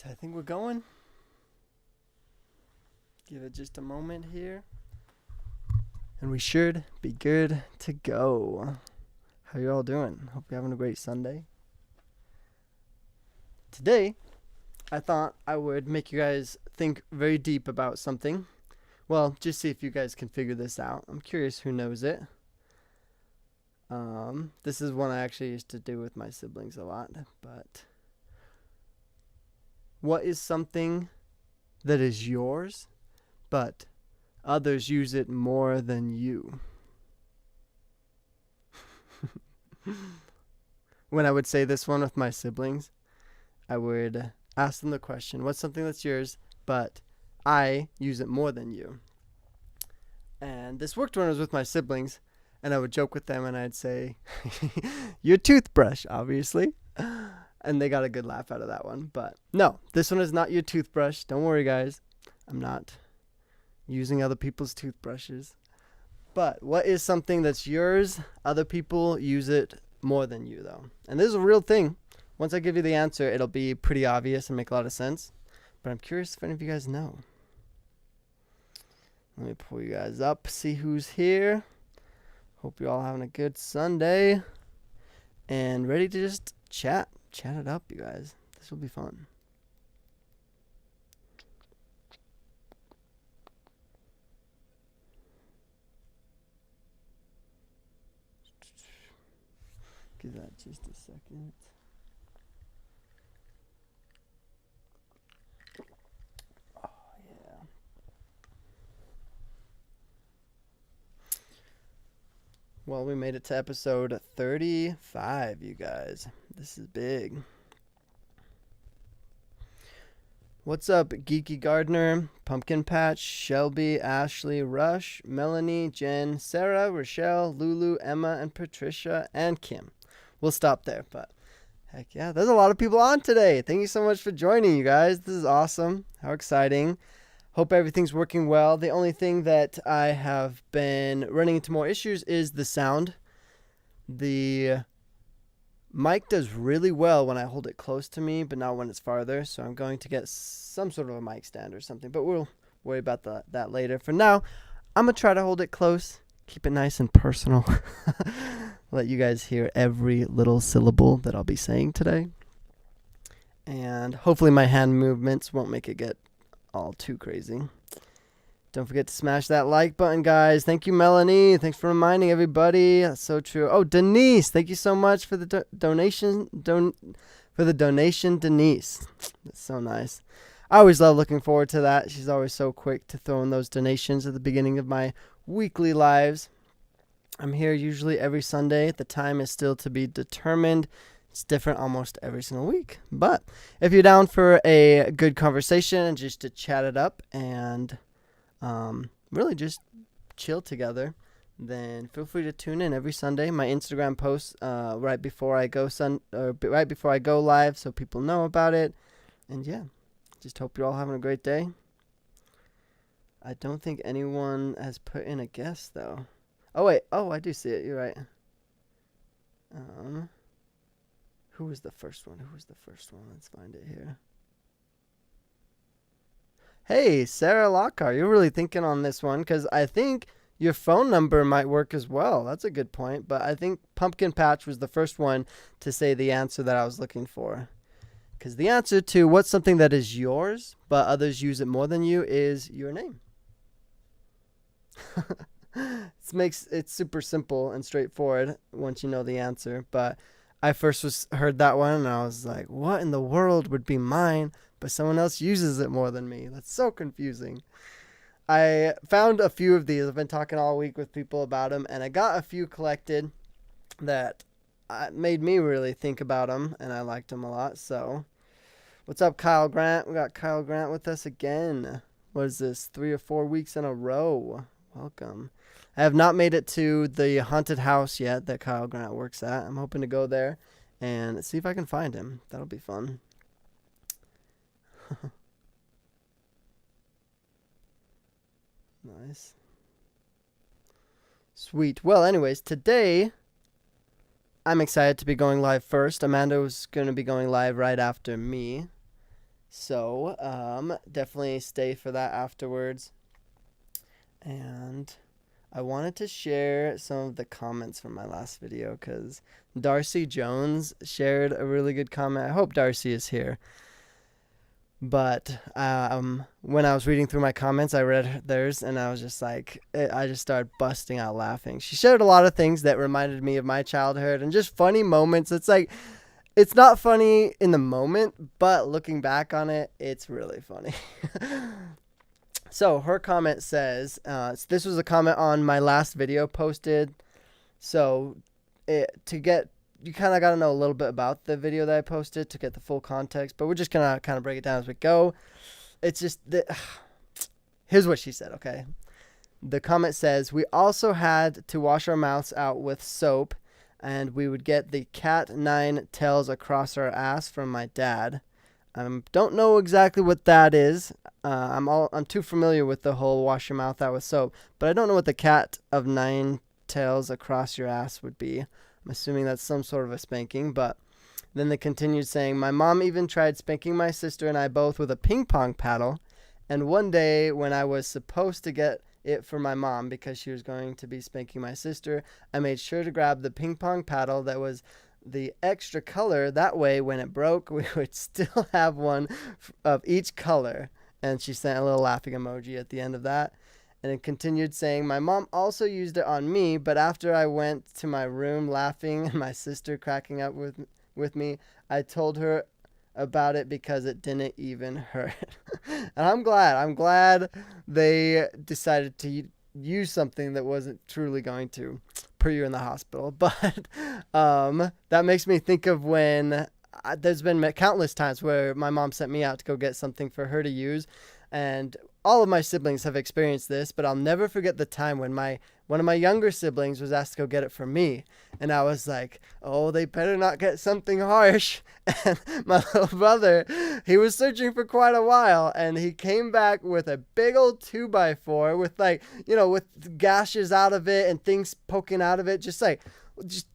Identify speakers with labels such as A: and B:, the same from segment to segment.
A: I think we're going. Give it just a moment here. And we should be good to go. How you all doing? Hope you're having a great Sunday. Today, I thought I would make you guys think very deep about something. Well, just see if you guys can figure this out. I'm curious who knows it. This is one I actually used to do with my siblings a lot, but what is something that is yours, but others use it more than you? When I would say this one with my siblings, I would ask them the question, what's something that's yours, but I use it more than you? And this worked when I was with my siblings, and I would joke with them and I'd say, your toothbrush, obviously. And they got a good laugh out of that one. But no, this one is not your toothbrush. Don't worry, guys. I'm not using other people's toothbrushes. But what is something that's yours? Other people use it more than you, though. And this is a real thing. Once I give you the answer, it'll be pretty obvious and make a lot of sense. But I'm curious if any of you guys know. Let me pull you guys up, see who's here. Hope you're all having a good Sunday. And ready to just chat it up, you guys. This will be fun. Give that just a second. Oh, yeah. Well, we made it to episode 35, you guys. This is big. What's up, Geeky Gardener, Pumpkin Patch, Shelby, Ashley, Rush, Melanie, Jen, Sarah, Rochelle, Lulu, Emma, and Patricia, and Kim. We'll stop there, but heck yeah, there's a lot of people on today. Thank you so much for joining, you guys. This is awesome. How exciting. Hope everything's working well. The only thing that I have been running into more issues is the sound. The mic does really well when I hold it close to me, but not when it's farther. So I'm going to get some sort of a mic stand or something, but we'll worry about that later. For now, I'm going to try to hold it close, keep it nice and personal. Let you guys hear every little syllable that I'll be saying today. And hopefully my hand movements won't make it get all too crazy. Don't forget to smash that like button, guys. Thank you, Melanie. Thanks for reminding everybody. That's so true. Oh, Denise, thank you so much for the donation. Denise. That's so nice. I always love looking forward to that. She's always so quick to throw in those donations at the beginning of my weekly lives. I'm here usually every Sunday. The time is still to be determined. It's different almost every single week. But if you're down for a good conversation and just to chat it up and really just chill together, then feel free to tune in every Sunday. My Instagram posts right before I go live, so people know about it. And yeah, just hope you're all having a great day. I don't think anyone has put in a guess though. Oh wait, I do see it. You're right. Who was the first one? Let's find it here. Hey, Sarah Lockhart, you're really thinking on this one because I think your phone number might work as well. That's a good point. But I think Pumpkin Patch was the first one to say the answer that I was looking for. Because the answer to what's something that is yours, but others use it more than you, is your name. It's super simple and straightforward once you know the answer. But I first heard that one and I was like, what in the world would be mine, but someone else uses it more than me? That's so confusing. I found a few of these. I've been talking all week with people about them, and I got a few collected that made me really think about them, and I liked them a lot. So, what's up, Kyle Grant? We got Kyle Grant with us again. What is this, 3 or 4 weeks in a row? Welcome. I have not made it to the haunted house yet that Kyle Grant works at. I'm hoping to go there and see if I can find him. That'll be fun. Nice. Sweet. Well, anyways, today I'm excited to be going live first. Amanda was going to be going live right after me. So definitely stay for that afterwards. And I wanted to share some of the comments from my last video because Darcy Jones shared a really good comment. I hope Darcy is here. But when I was reading through my comments, I read theirs and I was just like, I just started busting out laughing. She shared a lot of things that reminded me of my childhood and just funny moments. It's like, it's not funny in the moment, but looking back on it, it's really funny. So her comment says, this was a comment on my last video posted. So you kind of got to know a little bit about the video that I posted to get the full context, but we're just going to kind of break it down as we go. It's just here's what she said, okay? The comment says, we also had to wash our mouths out with soap, and we would get the cat 9 tails across our ass from my dad. Don't know exactly what that is. I'm too familiar with the whole wash your mouth out with soap, but I don't know what the cat of 9 tails across your ass would be. I'm assuming that's some sort of a spanking, but then they continued saying, my mom even tried spanking my sister and I both with a ping pong paddle, and one day when I was supposed to get it for my mom because she was going to be spanking my sister, I made sure to grab the ping pong paddle that was the extra color. That way, when it broke, we would still have one of each color. And she sent a little laughing emoji at the end of that. And it continued saying, my mom also used it on me, but after I went to my room laughing and my sister cracking up with me, I told her about it because it didn't even hurt. And I'm glad they decided to use something that wasn't truly going to put you in the hospital. But that makes me think of when there's been countless times where my mom sent me out to go get something for her to use, and all of my siblings have experienced this, but I'll never forget the time when one of my younger siblings was asked to go get it for me, and I was like, oh, they better not get something harsh. And my little brother, he was searching for quite a while, and he came back with a big old 2x4 with with gashes out of it and things poking out of it, just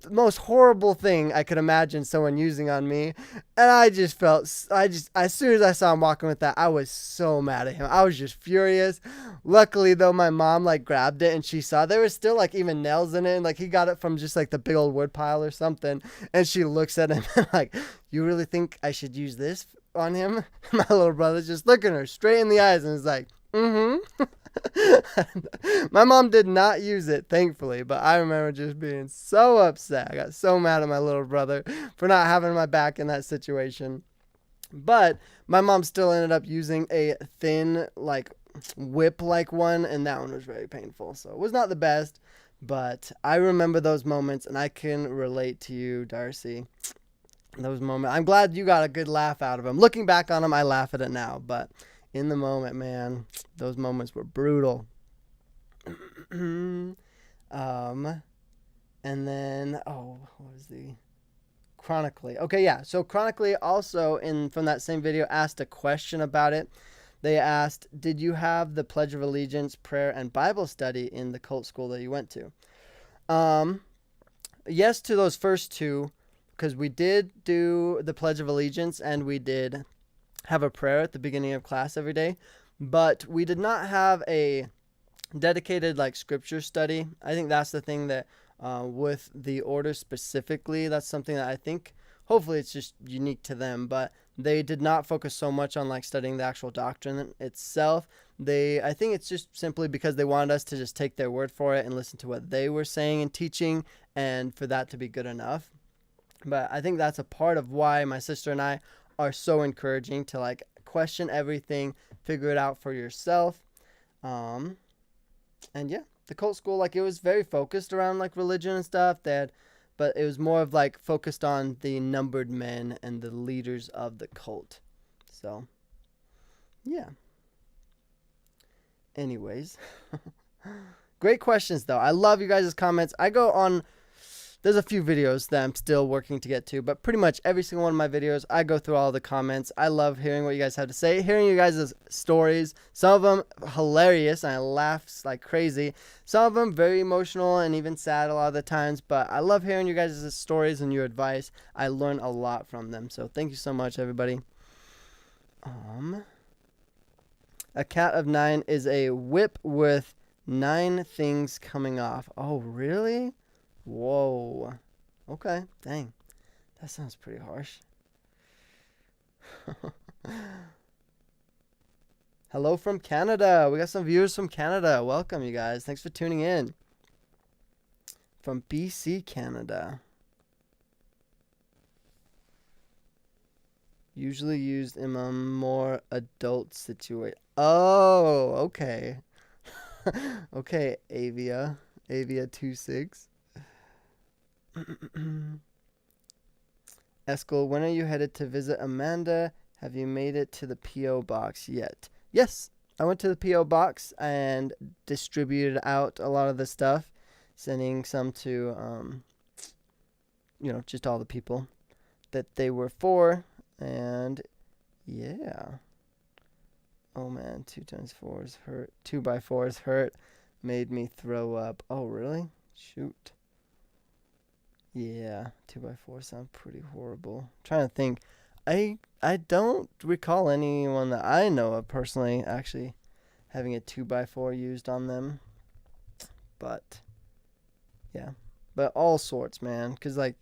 A: the most horrible thing I could imagine someone using on me. And as soon as I saw him walking with that, I was so mad at him. I was just furious. Luckily though, my mom grabbed it and she saw there was still even nails in it, and he got it from just the big old wood pile or something. And she looks at him and you really think I should use this on him? My little brother's just looking her straight in the eyes and is like, mm-hmm. My mom did not use it, thankfully, but I remember just being so upset. I got so mad at my little brother for not having my back in that situation. But my mom still ended up using a thin, whip-like one, and that one was very painful. So it was not the best, but I remember those moments, and I can relate to you, Darcy. Those moments. I'm glad you got a good laugh out of them. Looking back on them, I laugh at it now, but in the moment, man, those moments were brutal. And then, what was the Chronically? Okay, yeah. So Chronically also from that same video asked a question about it. They asked, did you have the Pledge of Allegiance, prayer, and Bible study in the cult school that you went to? Yes to those first two, because we did do the Pledge of Allegiance and we did have a prayer at the beginning of class every day, but we did not have a dedicated scripture study. I think that's the thing that with the order specifically, that's something that I think hopefully it's just unique to them, but they did not focus so much on studying the actual doctrine itself. I think it's just simply because they wanted us to just take their word for it and listen to what they were saying and teaching, and for that to be good enough. But I think that's a part of why my sister and I are so encouraging to question everything, figure it out for yourself. And yeah, the cult school, it was very focused around religion and stuff, but it was more of focused on the numbered men and the leaders of the cult. So yeah, anyways. Great questions though. I love you guys' comments. There's a few videos that I'm still working to get to, but pretty much every single one of my videos, I go through all the comments. I love hearing what you guys have to say, hearing you guys' stories. Some of them hilarious, and I laugh like crazy. Some of them very emotional and even sad a lot of the times, but I love hearing you guys' stories and your advice. I learn a lot from them, so thank you so much, everybody. Um, a cat of 9 is a whip with 9 things coming off. Oh, really? Whoa. Okay, dang. That sounds pretty harsh. Hello from Canada. We got some viewers from Canada. Welcome, you guys. Thanks for tuning in. From BC, Canada. Usually used in a more adult situation. Oh, okay. Okay, Avia. Avia 26. Eskel, when are you headed to visit Amanda? Have you made it to the P.O. box yet? Yes, I went to the P.O. box and distributed out a lot of the stuff, sending some to, just all the people that they were for. And yeah. Oh man, 2x4s hurt. 2x4s hurt. Made me throw up. Oh, really? Shoot. Yeah, 2x4 sound pretty horrible. I'm trying to think. I don't recall anyone that I know of personally actually having a 2x4 used on them. But yeah, but all sorts, man. Cause like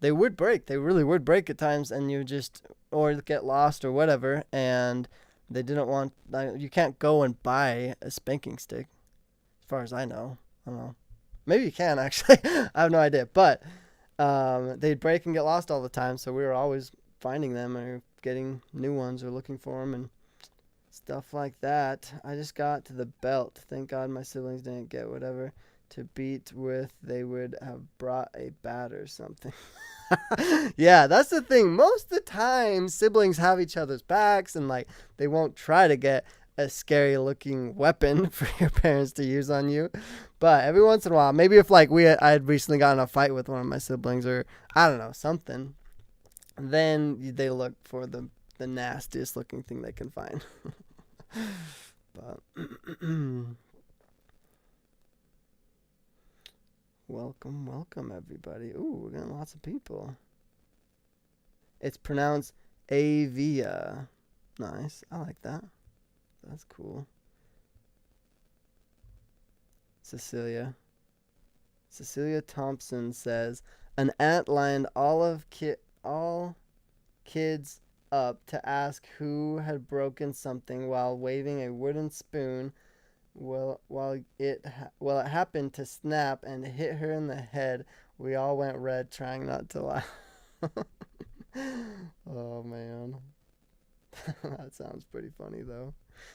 A: they would break. They really would break at times, and you just or get lost or whatever. And they didn't want. You can't go and buy a spanking stick, as far as I know. I don't know. Maybe you can actually. I have no idea, but. They'd break and get lost all the time, so we were always finding them or getting new ones or looking for them and stuff like that. I just got to the belt. Thank God my siblings didn't get whatever to beat with. They would have brought a bat or something. Yeah, that's the thing. Most of the time, siblings have each other's backs and like they won't try to get a scary looking weapon for your parents to use on you. But every once in a while, maybe if like I had recently gotten in a fight with one of my siblings or I don't know, something, then they look for the nastiest looking thing they can find. But welcome everybody. Ooh, we're getting lots of people. It's pronounced Avia. Nice. I like that. That's cool. Cecilia Thompson says an aunt lined all kids up to ask who had broken something while waving a wooden spoon. It happened to snap and hit her in the head. We all went red, trying not to laugh. Oh man. That sounds pretty funny though.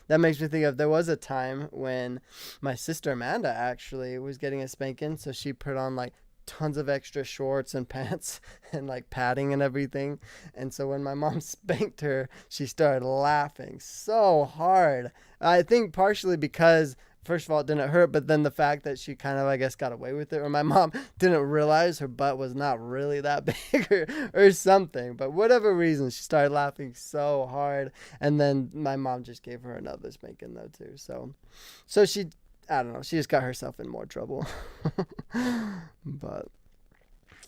A: That makes me think of there was a time when my sister Amanda actually was getting a spanking, so she put on like tons of extra shorts and pants and like padding and everything. And so when my mom spanked her, she started laughing so hard. I think partially because first of all, it didn't hurt, but then the fact that she kind of, I guess, got away with it, or my mom didn't realize her butt was not really that big or something. But whatever reason, she started laughing so hard, and then my mom just gave her another spanking though too. So she, I don't know, she just got herself in more trouble. But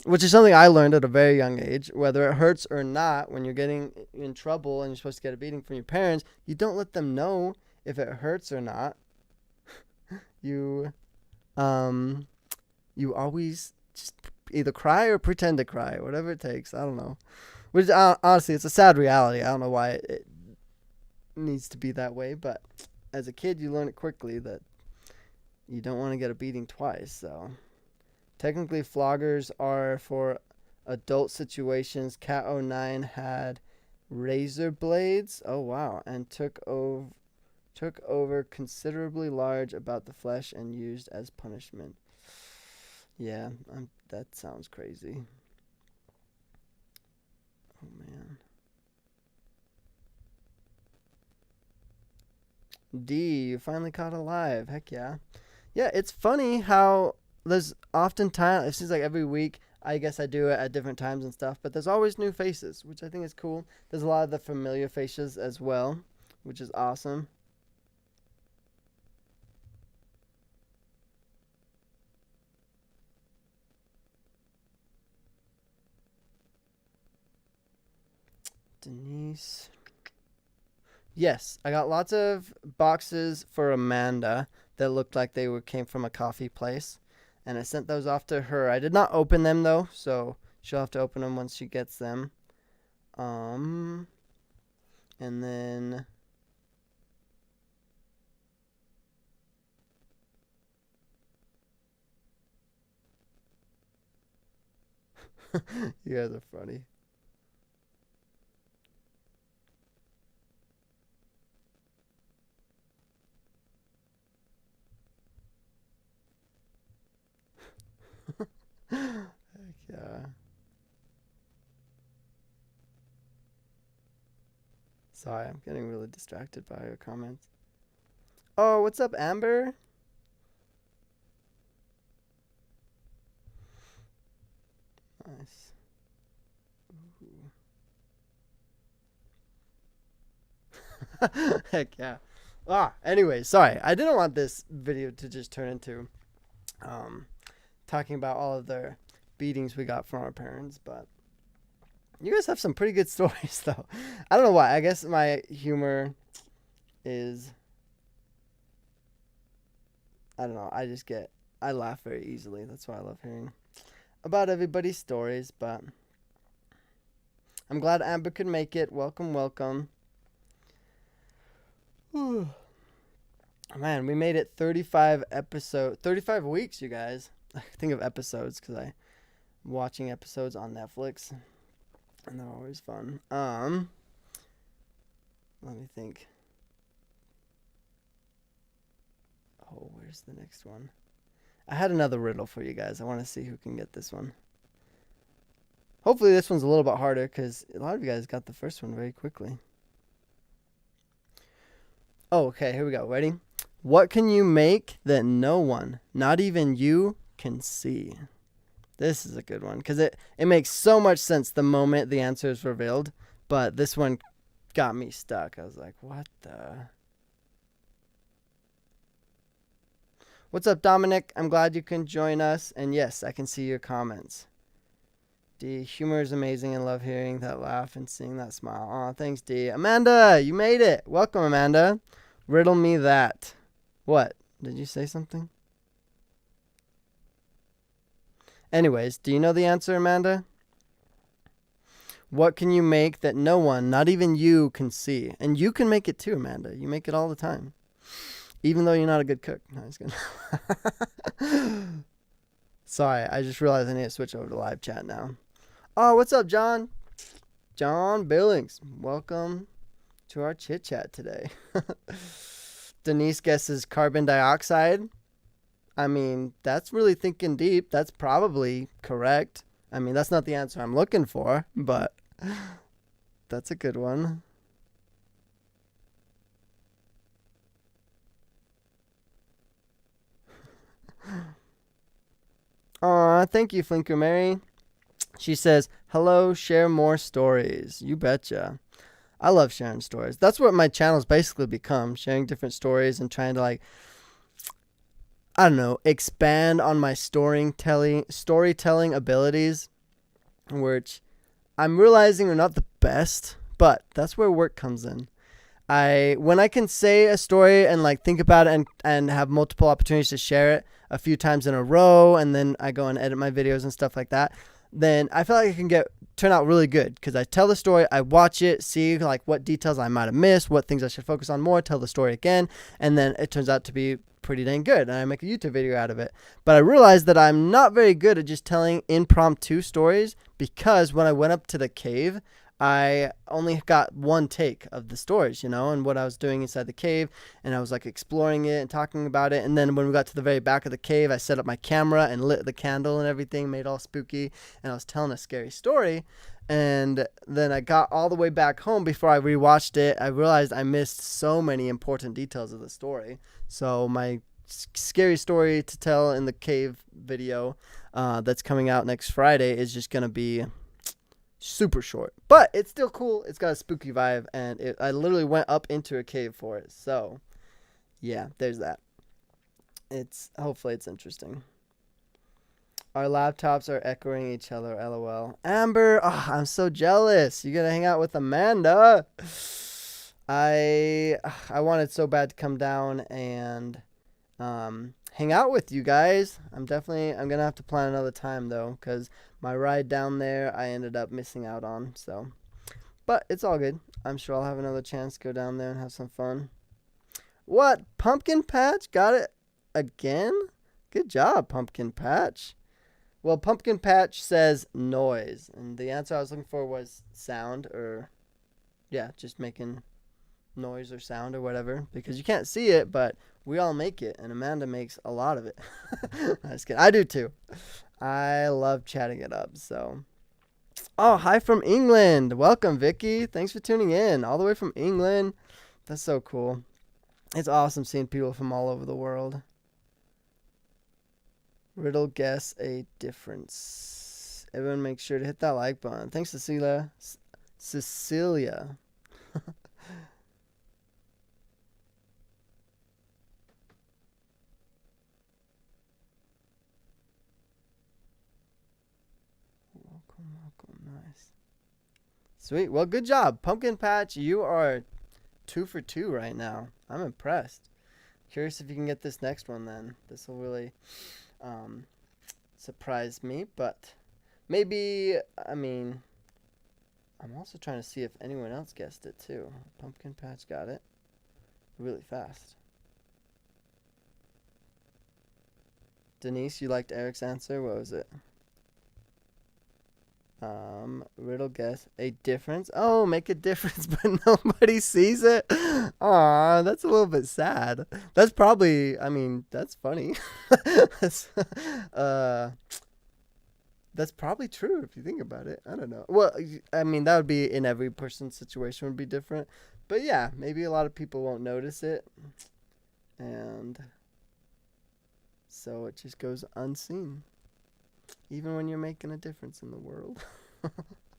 A: which is something I learned at a very young age. Whether it hurts or not, when you're getting in trouble and you're supposed to get a beating from your parents, you don't let them know if it hurts or not. You always just either cry or pretend to cry, whatever it takes. I don't know. Which honestly, it's a sad reality. I don't know why it needs to be that way, but as a kid, you learn it quickly that you don't want to get a beating twice. So technically, floggers are for adult situations. Cat O 09 had razor blades. Oh wow, and took over considerably large about the flesh and used as punishment. Yeah, that sounds crazy. Oh man. D, you finally caught alive. Heck yeah. Yeah, it's funny how there's oftentimes, it seems like every week, I guess I do it at different times and stuff, but there's always new faces, which I think is cool. There's a lot of the familiar faces as well, which is awesome. Denise. Yes, I got lots of boxes for Amanda that looked like came from a coffee place, and I sent those off to her. I did not open them though, so she'll have to open them once she gets them. Um, and then you guys are funny. Heck yeah. Sorry, I'm getting really distracted by your comments. Oh, what's up, Amber? Nice. Heck yeah. Anyway, sorry. I didn't want this video to just turn into um talking about all of the beatings we got from our parents, but you guys have some pretty good stories though. I don't know why. I guess my humor is I don't know. I laugh very easily. That's why I love hearing about everybody's stories, but I'm glad Amber could make it. Welcome, welcome. Whew. Man, we made it 35 weeks, you guys. I think of episodes because I'm watching episodes on Netflix, and they're always fun. Let me think. Oh, where's the next one? I had another riddle for you guys. I want to see who can get this one. Hopefully this one's a little bit harder because a lot of you guys got the first one very quickly. Oh, okay, here we go. Ready? What can you make that no one, not even you, can see? This is a good one because it makes so much sense the moment the answer is revealed. But this one got me stuck. I was like, what the? What's up, Dominic? I'm glad you can join us. And yes, I can see your comments. D, humor is amazing and love hearing that laugh and seeing that smile. Aw, thanks, D. Amanda, you made it. Welcome, Amanda. Riddle me that. What? Did you say something? Anyways, do you know the answer, Amanda? What can you make that no one, not even you, can see? And you can make it too, Amanda. You make it all the time. Even though you're not a good cook. No, I'm just kidding. Sorry, I just realized I need to switch over to live chat now. Oh, what's up, John? John Billings. Welcome to our chit chat today. Denise guesses carbon dioxide. I mean, that's really thinking deep. That's probably correct. I mean, that's not the answer I'm looking for, but that's a good one. Aw, thank you, Flinker Mary. She says, hello, share more stories. You betcha. I love sharing stories. That's what my channel's basically become, sharing different stories and trying to, like, I don't know, expand on my storytelling abilities, which I'm realizing are not the best, but that's where work comes in. When I can say a story and like think about it and have multiple opportunities to share it a few times in a row, and then I go and edit my videos and stuff like that, then I feel like I can turn out really good because I tell the story, I watch it, see like what details I might have missed, what things I should focus on more, tell the story again, and then it turns out to be pretty dang good, and I make a YouTube video out of it. But I realized that I'm not very good at just telling impromptu stories because when I went up to the cave, I only got one take of the stories, and what I was doing inside the cave, and I was like exploring it and talking about it. And then when we got to the very back of the cave, I set up my camera and lit the candle and everything, made all spooky, and I was telling a scary story. And then I got all the way back home. Before I rewatched it, I realized I missed so many important details of the story. So my scary story to tell in the cave video that's coming out next Friday is just going to be super short, but it's still cool. It's got a spooky vibe, and I literally went up into a cave for it. So yeah, there's that. Hopefully it's interesting. Our laptops are echoing each other, lol. Amber, I'm so jealous. You gotta hang out with Amanda. I I wanted so bad to come down and hang out with you guys. I'm gonna have to plan another time though, cause my ride down there I ended up missing out on. So, but it's all good. I'm sure I'll have another chance to go down there and have some fun. What? Pumpkin Patch got it again? Good job, Pumpkin Patch. Well, Pumpkin Patch says noise, and the answer I was looking for was sound, or yeah, just making noise or sound or whatever, because you can't see it, but we all make it, and Amanda makes a lot of it. I'm just kidding. I do too. I love chatting it up. So, oh, hi from England. Welcome, Vicky. Thanks for tuning in all the way from England. That's so cool. It's awesome seeing people from all over the world. Riddle guess a difference. Everyone make sure to hit that like button. Thanks, Cecilia. Cecilia. Welcome. Nice. Sweet. Well, good job. Pumpkin Patch, you are 2 for 2 right now. I'm impressed. Curious if you can get this next one then. This will really surprise me, but maybe, I mean, I'm also trying to see if anyone else guessed it too. Pumpkin Patch got it really fast. Denise, you liked Eric's answer. What was it? Riddle guess a difference. Oh, make a difference, but nobody sees it. Aw, that's a little bit sad. That's probably, I mean, that's funny. that's, uh, that's probably true if you think about it. I don't know. Well, I mean, that would be in every person's situation would be different. But yeah, maybe a lot of people won't notice it. And so it just goes unseen. Even when you're making a difference in the world.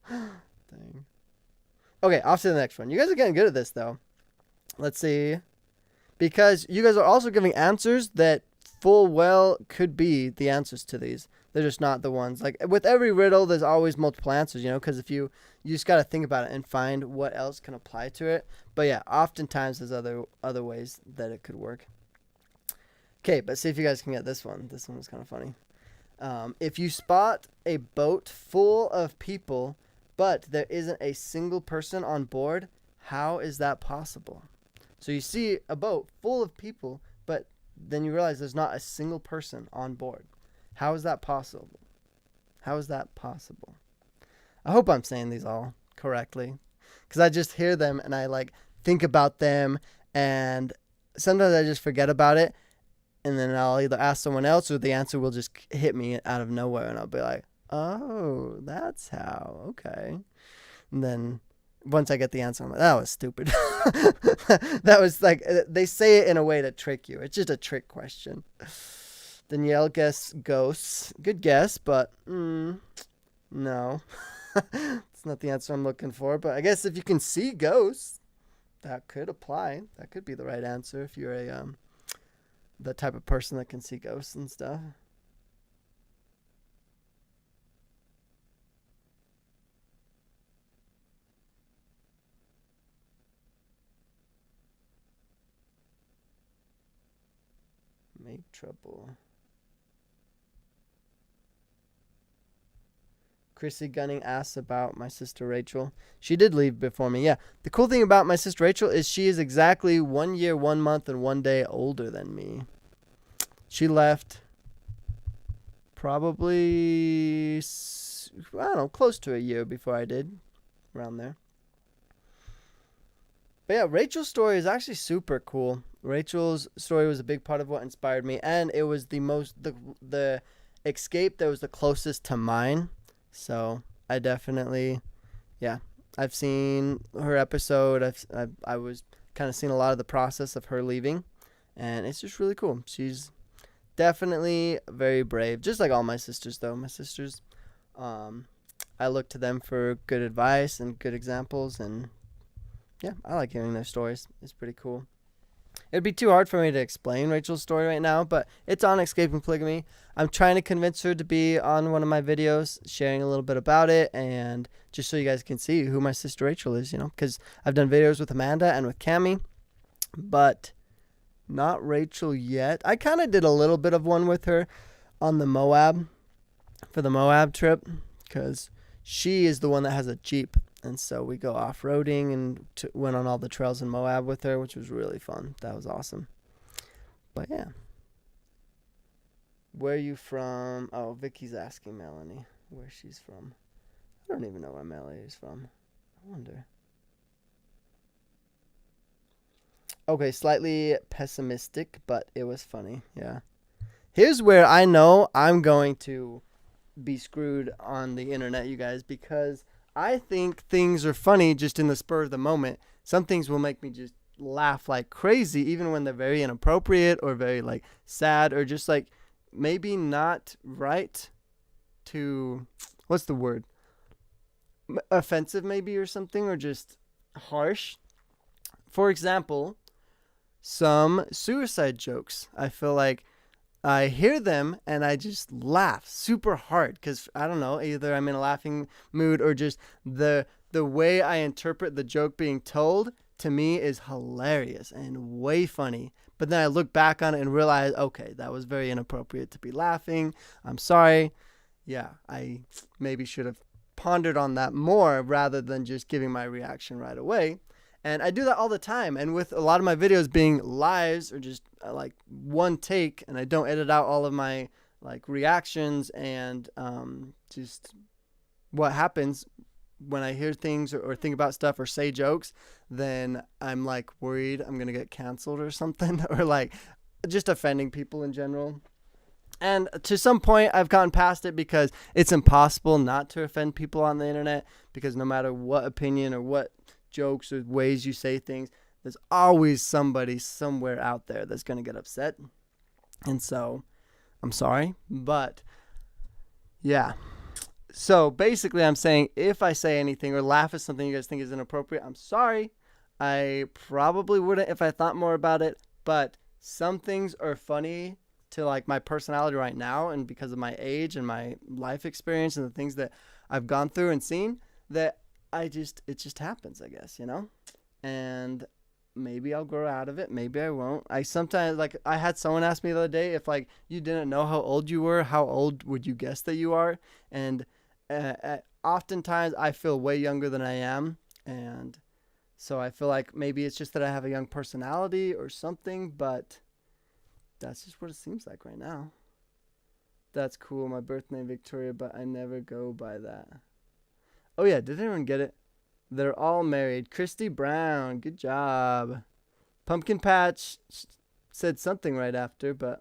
A: Dang. Okay, off to the next one. You guys are getting good at this, though. Let's see. Because you guys are also giving answers that full well could be the answers to these. They're just not the ones. Like, with every riddle, there's always multiple answers, you know? Because if you just got to think about it and find what else can apply to it. But yeah, oftentimes there's other ways that it could work. Okay, but see if you guys can get this one. This one was kind of funny. If you spot a boat full of people, but there isn't a single person on board, how is that possible? So you see a boat full of people, but then you realize there's not a single person on board. How is that possible? How is that possible? I hope I'm saying these all correctly, because I just hear them and I like think about them, and sometimes I just forget about it. And then I'll either ask someone else or the answer will just hit me out of nowhere. And I'll be like, oh, that's how. Okay. And then once I get the answer, I'm like, that was stupid. That was like, they say it in a way to trick you. It's just a trick question. Danielle guessed ghosts. Good guess, but no. It's not the answer I'm looking for. But I guess if you can see ghosts, that could apply. That could be the right answer if you're the type of person that can see ghosts and stuff. Make trouble. Chrissy Gunning asks about my sister Rachel. She did leave before me. Yeah. The cool thing about my sister Rachel is she is exactly 1 year, 1 month, and 1 day older than me. She left probably, I don't know, close to a year before I did. Around there. But yeah, Rachel's story is actually super cool. Rachel's story was a big part of what inspired me, and it was the escape that was the closest to mine. So I definitely, yeah, I've seen her episode. I was kind of seeing a lot of the process of her leaving, and it's just really cool. She's definitely very brave, just like all my sisters, though. My sisters, I look to them for good advice and good examples, and yeah, I like hearing their stories. It's pretty cool. It'd be too hard for me to explain Rachel's story right now, but it's on Escaping Polygamy. I'm trying to convince her to be on one of my videos, sharing a little bit about it, and just so you guys can see who my sister Rachel is, because I've done videos with Amanda and with Cami, but not Rachel yet. I kind of did a little bit of one with her on the Moab, for the Moab trip, because she is the one that has a Jeep. And so we go off-roading and went on all the trails in Moab with her, which was really fun. That was awesome. But yeah. Where are you from? Oh, Vicky's asking Melanie where she's from. I don't even know where Melanie is from. I wonder. Okay, slightly pessimistic, but it was funny. Yeah. Here's where I know I'm going to be screwed on the internet, you guys, because I think things are funny just in the spur of the moment. Some things will make me just laugh like crazy, even when they're very inappropriate or very like sad or just like maybe not right to, what's the word? Offensive maybe or something, or just harsh. For example, some suicide jokes. I feel like I hear them and I just laugh super hard because I don't know, either I'm in a laughing mood or just the way I interpret the joke being told to me is hilarious and way funny. But then I look back on it and realize, okay, that was very inappropriate to be laughing. I'm sorry. Yeah, I maybe should have pondered on that more rather than just giving my reaction right away. And I do that all the time. And with a lot of my videos being lives or just like one take, and I don't edit out all of my like reactions and just what happens when I hear things or think about stuff or say jokes, then I'm like worried I'm going to get canceled or something or like just offending people in general. And to some point, I've gotten past it because it's impossible not to offend people on the internet because no matter what opinion or what jokes or ways you say things, there's always somebody somewhere out there that's going to get upset. And so I'm sorry, but yeah. So basically I'm saying if I say anything or laugh at something you guys think is inappropriate, I'm sorry. I probably wouldn't if I thought more about it, but some things are funny to like my personality right now and because of my age and my life experience and the things that I've gone through and seen that it just happens, I guess, and maybe I'll grow out of it. Maybe I won't. I sometimes, like, I had someone ask me the other day, if like you didn't know how old you were, how old would you guess that you are? And oftentimes I feel way younger than I am. And so I feel like maybe it's just that I have a young personality or something, but that's just what it seems like right now. That's cool. My birth name Victoria, but I never go by that. Oh, yeah. Did anyone get it? They're all married. Christy Brown. Good job. Pumpkin Patch said something right after, but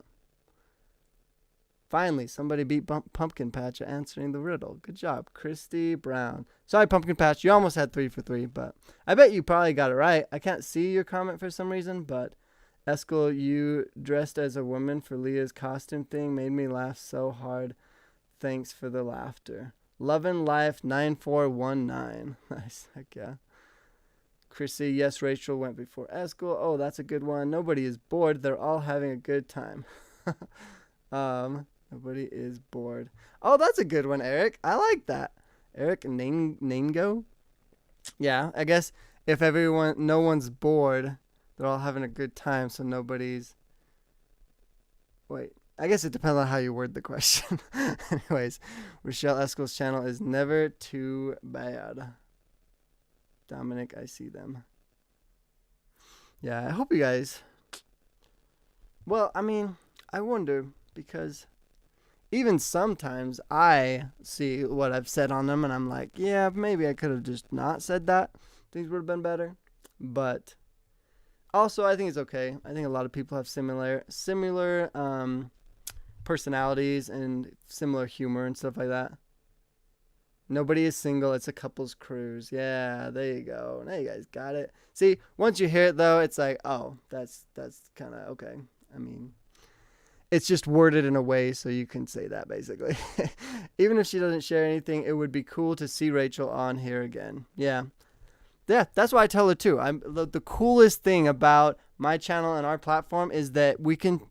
A: finally, somebody beat Pumpkin Patch at answering the riddle. Good job. Christy Brown. Sorry, Pumpkin Patch. You almost had 3 for 3, but I bet you probably got it right. I can't see your comment for some reason, but Eskel, you dressed as a woman for Leah's costume thing made me laugh so hard. Thanks for the laughter. Love and Life 9419. Nice. Heck yeah. Chrissy, yes, Rachel went before Eskel. Oh, that's a good one. Nobody is bored. They're all having a good time. Nobody is bored. Oh, that's a good one, Eric. I like that. Eric Nango? Yeah, I guess if no one's bored, they're all having a good time, so nobody's... Wait. I guess it depends on how you word the question. Anyways, Rochelle Eskel's channel is never too bad. Dominic, I see them. Yeah, I hope you guys... Well, I mean, I wonder, because even sometimes I see what I've said on them, and I'm like, yeah, maybe I could have just not said that. Things would have been better. But also, I think it's okay. I think a lot of people have similar personalities and similar humor and stuff like that. Nobody is single. It's a couples cruise. Yeah, there you go. Now you guys got it. See, once you hear it though, it's like, oh, that's kind of okay. I mean, it's just worded in a way so you can say that basically. Even if she doesn't share anything, it would be cool to see Rachel on here again. Yeah. Yeah, that's why I tell her too. The coolest thing about my channel and our platform is that we can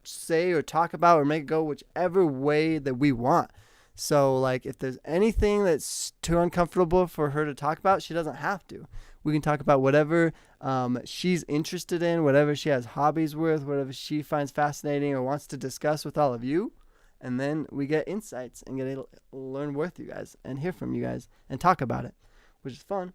A: say or talk about or make it go whichever way that we want. So like if there's anything that's too uncomfortable for her to talk about, she doesn't have to. We can talk about whatever she's interested in, whatever she has hobbies with, whatever she finds fascinating or wants to discuss with all of you. And then we get insights and get to learn with you guys and hear from you guys and talk about it, which is fun.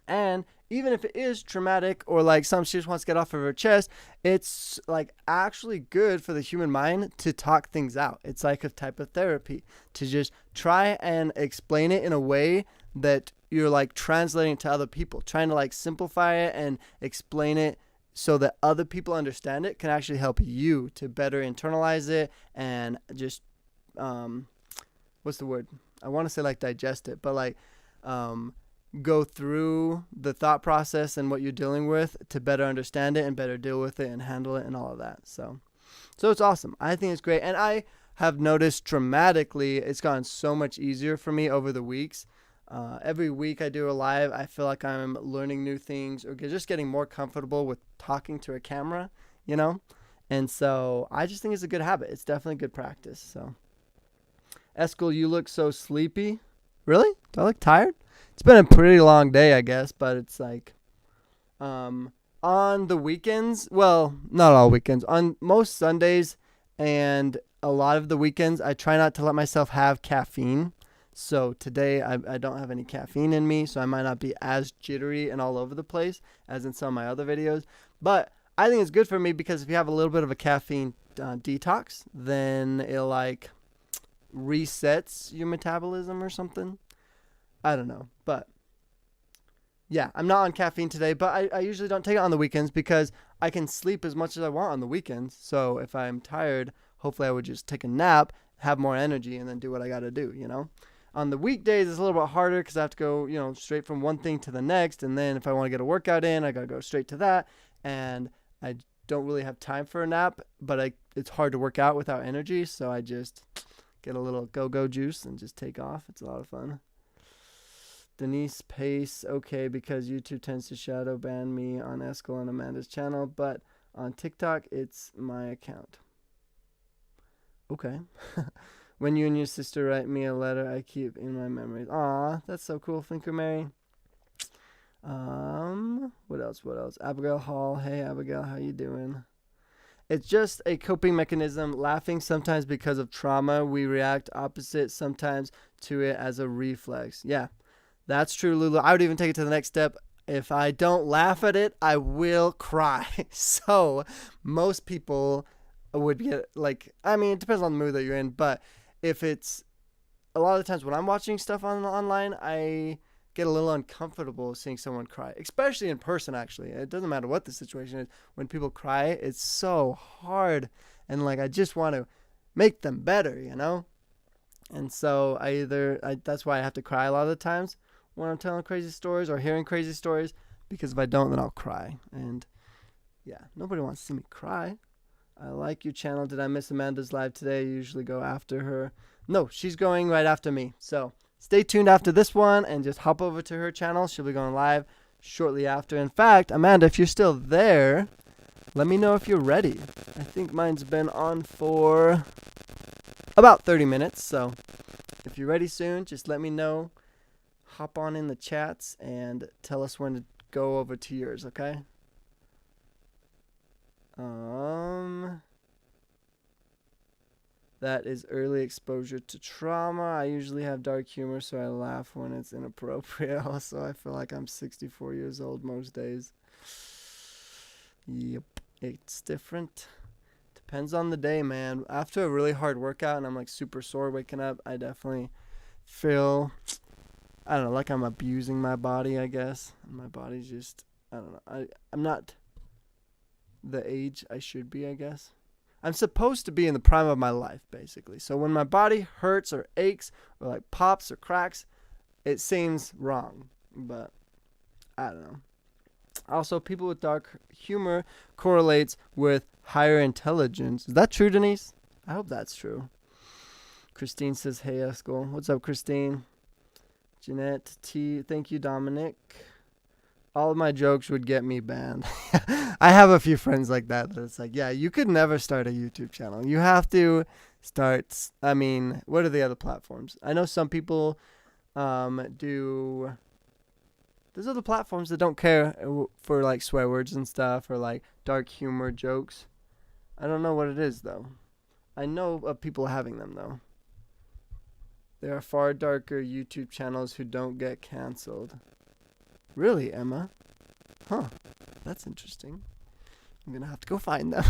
A: And even if it is traumatic or like something she just wants to get off of her chest, it's like actually good for the human mind to talk things out. It's like a type of therapy to just try and explain it in a way that you're like translating it to other people, trying to like simplify it and explain it so that other people understand it can actually help you to better internalize it and just, what's the word? I want to say like digest it, but like, go through the thought process and what you're dealing with to better understand it and better deal with it and handle it and all of that. So it's awesome. I think it's great. And I have noticed dramatically it's gotten so much easier for me over the weeks. Every week I do a live, I feel like I'm learning new things or just getting more comfortable with talking to a camera, you know? And so I just think it's a good habit. It's definitely good practice. So Eskel, you look so sleepy. Really? Do I look tired? It's been a pretty long day, I guess, but it's like on the weekends, well, not all weekends, on most Sundays and a lot of the weekends, I try not to let myself have caffeine. So today I don't have any caffeine in me, so I might not be as jittery and all over the place as in some of my other videos. But I think it's good for me because if you have a little bit of a caffeine detox, then it like resets your metabolism or something. I don't know, but yeah, I'm not on caffeine today, but I usually don't take it on the weekends because I can sleep as much as I want on the weekends. So if I'm tired, hopefully I would just take a nap, have more energy, and then do what I got to do, you know? On the weekdays, it's a little bit harder because I have to go, you know, straight from one thing to the next. And then if I want to get a workout in, I got to go straight to that. And I don't really have time for a nap, but it's hard to work out without energy. So I just get a little go-go juice and just take off. It's a lot of fun. Denise Pace, okay, because YouTube tends to shadow ban me on Eskel and Amanda's channel, but on TikTok, it's my account. Okay. When you and your sister write me a letter, I keep in my memories. Aw, that's so cool. Thank you, Mary. What else? Abigail Hall. Hey, Abigail, how you doing? It's just a coping mechanism. Laughing sometimes because of trauma. We react opposite sometimes to it as a reflex. Yeah. That's true, Lulu. I would even take it to the next step. If I don't laugh at it, I will cry. So most people would get like, I mean, it depends on the mood that you're in, but if it's a lot of the times when I'm watching stuff online, I get a little uncomfortable seeing someone cry, especially in person, actually. It doesn't matter what the situation is. When people cry, it's so hard. And like, I just want to make them better, you know? And so that's why I have to cry a lot of the times when I'm telling crazy stories or hearing crazy stories, because if I don't, then I'll cry. And yeah, nobody wants to see me cry. I like your channel. Did I miss Amanda's live today? I usually go after her. No, she's going right after me. So stay tuned after this one and just hop over to her channel. She'll be going live shortly after. In fact, Amanda, if you're still there, let me know if you're ready. I think mine's been on for about 30 minutes. So if you're ready soon, just let me know. Hop on in the chats and tell us when to go over to yours, okay? That is early exposure to trauma. I usually have dark humor, so I laugh when it's inappropriate. Also, I feel like I'm 64 years old most days. Yep, it's different. Depends on the day, man. After a really hard workout and I'm like super sore waking up, I definitely feel, I don't know, like I'm abusing my body, I guess. My body's just, I don't know. I'm not the age I should be, I guess. I'm supposed to be in the prime of my life, basically. So when my body hurts or aches or like pops or cracks, it seems wrong. But I don't know. Also, people with dark humor correlates with higher intelligence. Is that true, Denise? I hope that's true. Christine says, hey, Eskel. What's up, Christine? Jeanette T. Thank you, Dominic. all of my jokes would get me banned. I have a few friends like that. That it's like, yeah, you could never start a YouTube channel. You have to start. I mean, what are the other platforms? I know some people do. There's other platforms that don't care for like swear words and stuff or like dark humor jokes. I don't know what it is though. I know of people having them though. There are far darker YouTube channels who don't get canceled. Really, Emma? Huh. That's interesting. I'm going to have to go find them.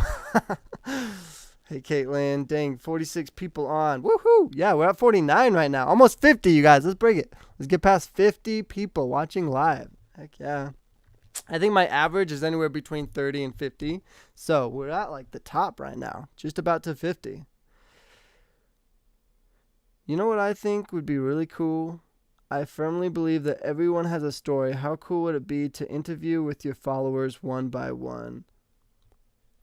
A: Hey, Caitlin. Dang, 46 people on. Woohoo! Yeah, we're at 49 right now. Almost 50, you guys. Let's break it. Let's get past 50 people watching live. Heck yeah. I think my average is anywhere between 30 and 50. So we're at like the top right now. Just about to 50. You know what I think would be really cool? I firmly believe that everyone has a story. How cool would it be to interview with your followers one by one?